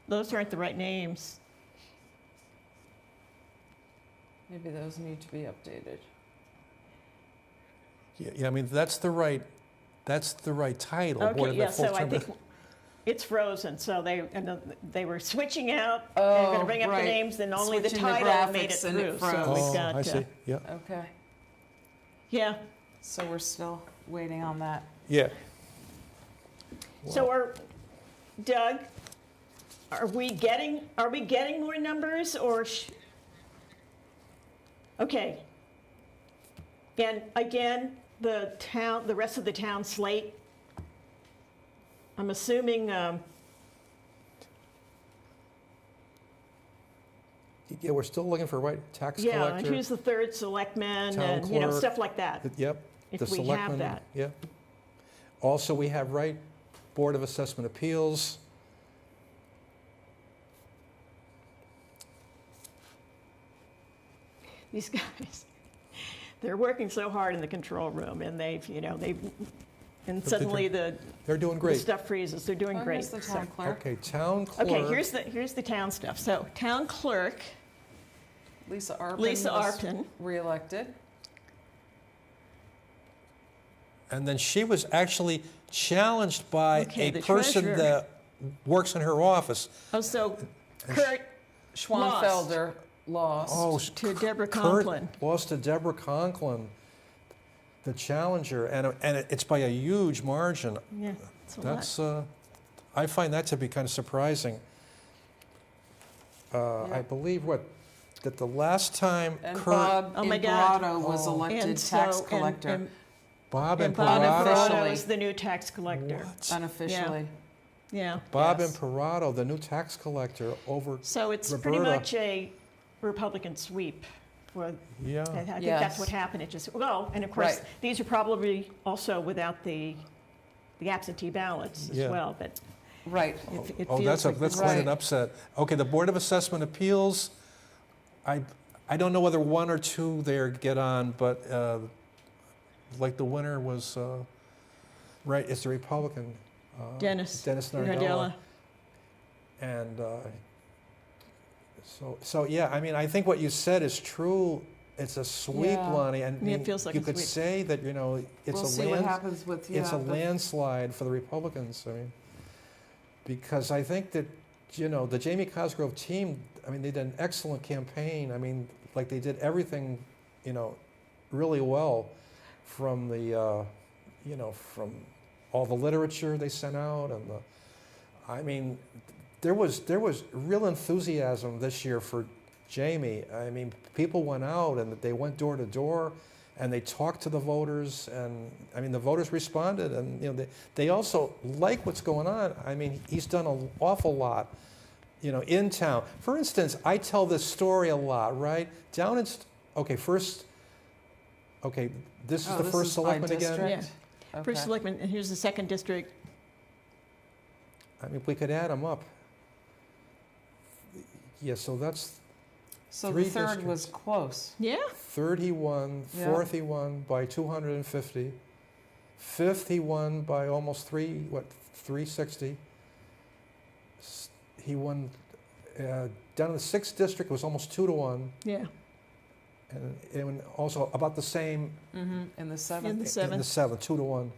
those aren't the right names. Maybe those need to be updated. Yeah, I mean, that's the right title. Board Okay, of yeah, Full so I Term- think it's frozen, so they were switching out. They were Oh, going to bring up the right. names, and only the Switching the title made it graphics and it through. So froze. we've got. I see, yeah. Okay. Yeah. So we're still waiting on that. Yeah. So Doug, are we getting more numbers or? Okay. And again, the rest of the town slate. I'm assuming. Yeah, we're still looking for tax Yeah, collector. and who's the third selectman, town and clerk. stuff like that. Yep. If the we have selectmen, that. Yeah. Also, we have Board of Assessment Appeals. These guys, they're working so hard in the control room, and and suddenly they're doing great. The stuff freezes. They're doing great. Here's the town clerk. Okay, town clerk. Okay, here's the town stuff. So town clerk. Lisa Arpin. Was reelected. And then she was actually challenged by a the person treasurer. that works in her office. Oh, so Kurt Schwanfelder lost to Deborah Kurt Conklin. Lost to Deborah Conklin, the challenger, and it's by a huge margin. Yeah, it's a lot. I find that to be kind of surprising. I believe that the last time and Kurt Bob Imparato was And elected so- tax and- collector. and Bob Bob Imparato. Imparato is the new tax collector. Unofficially. Yeah. Bob Yes. Imparato, the new tax collector over So it's Roberta. pretty much a Republican sweep. Yeah. I think Yes. that's what happened. It just and of course Right. these are probably also without the absentee ballots as Yeah. well. But Right. it Oh, feels like that's this- quite an upset. Okay, the Board of Assessment Appeals, I don't know whether one or two there get on, but like the winner was, it's the Republican. Dennis Nardella. And so yeah, I mean, I think what you said is true. It's a sweep, Yeah. Lonnie, and Yeah, it feels like you a could sweep. say that it's We'll a see what happens with it's a landslide for the Republicans. I mean, because I think that the Jamie Cosgrove team. I mean, they did an excellent campaign. I mean, like they did everything, really well, from the from all the literature they sent out, and I mean, there was real enthusiasm this year for Jamie. I mean, people went out and they went door to door, and they talked to the voters, and I mean, the voters responded, and they also like what's going on. I mean, he's done an awful lot, in town. For instance, I tell this story a lot, right? Down in, this is the first selectman again. Yeah. First selectman, and here's the second district. I mean, we could add them up. Yeah, so that's So three the third districts. was close. Yeah. Third he won, Yeah. fourth he won by 250, fifth he won by almost 360. He won down in the 6th district, it was almost 2-1, Yeah. and also about the same In the seventh. In the in the seventh. 7th, 2-1.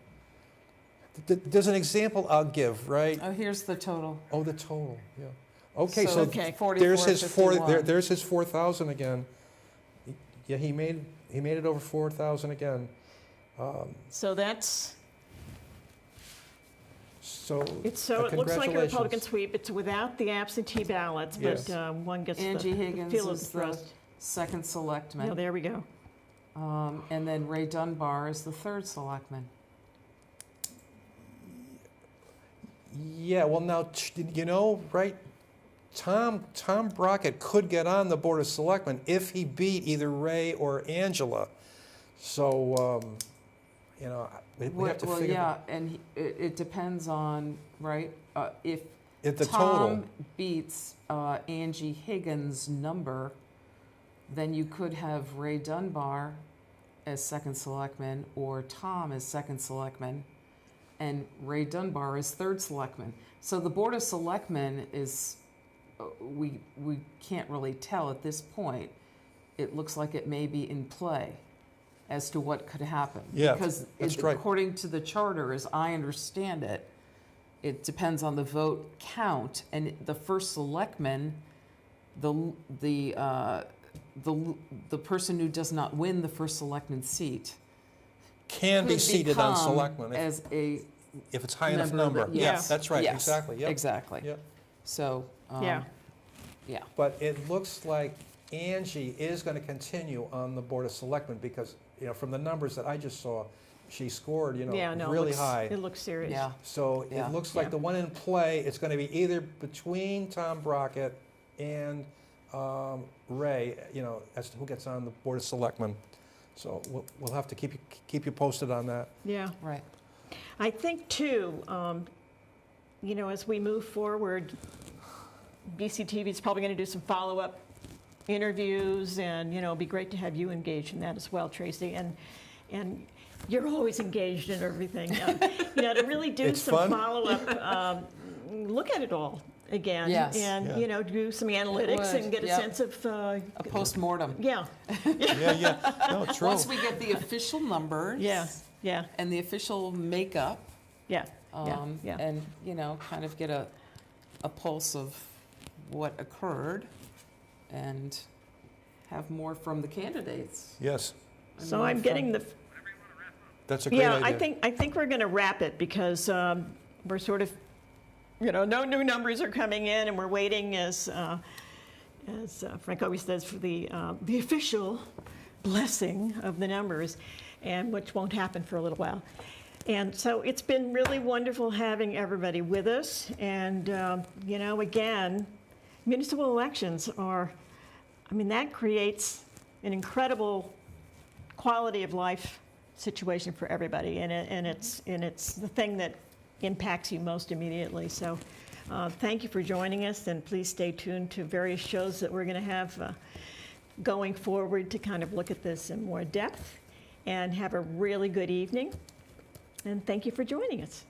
There's an example I'll give, right? Oh, here's the total. Oh, the total, yeah. Okay, So, so okay. there's his 44.51. there's his 4,000 again. Yeah, he made it over 4,000 again. So that's. So It looks like a Republican sweep. It's without the absentee ballots, but Yes. one gets Angie the Higgins feel of is the the thrust. second selectman. Oh, there we go. And then Ray Dunbar is the third selectman. Yeah, well now, right? Tom Brockett could get on the Board of Selectmen if he beat either Ray or Angela. So, we have to Well, figure yeah, and it depends on, right? If the Tom total. beats Angie Higgins' number, then you could have Ray Dunbar as second selectman or Tom as second selectman. and Ray Dunbar as third selectman. So the Board of Selectmen is, we can't really tell at this point. It looks like it may be in play as to what could happen. Yeah, because that's right. According to the charter, as I understand it, it depends on the vote count, and the first selectman, the person who does not win the first selectman seat can be seated on selectman as a if it's high enough number. Yes, that's right. Yes. Exactly. Yep. Exactly. Yep. So yeah. But it looks like Angie is going to continue on the Board of Selectmen because from the numbers that I just saw, she scored really high. It looks serious. Yeah. So it looks like the one in play, it's going to be either between Tom Brockett and Ray, as to who gets on the Board of Selectmen. So we'll have to keep you posted on that. Yeah. Right. I think too, as we move forward, BCTV is probably going to do some follow-up interviews, and it'd be great to have you engaged in that as well, Tracy. And you're always engaged in everything. To really do some follow-up, look at it all again, and do some analytics and get a sense of a post-mortem. Yeah. No, true. Once we get the official numbers. Yeah. And the official makeup. And kind of get a pulse of what occurred, and have more from the candidates. Yes. So I'm getting the. That's a great idea. I think we're going to wrap it because we're sort of, no new numbers are coming in, and we're waiting as Frank always says, for the official blessing of the numbers, and which won't happen for a little while. And so it's been really wonderful having everybody with us. And again, municipal elections that creates an incredible quality of life situation for everybody, and it's the thing that impacts you most immediately. So thank you for joining us, and please stay tuned to various shows that we're going to have going forward to kind of look at this in more depth, and have a really good evening. And thank you for joining us.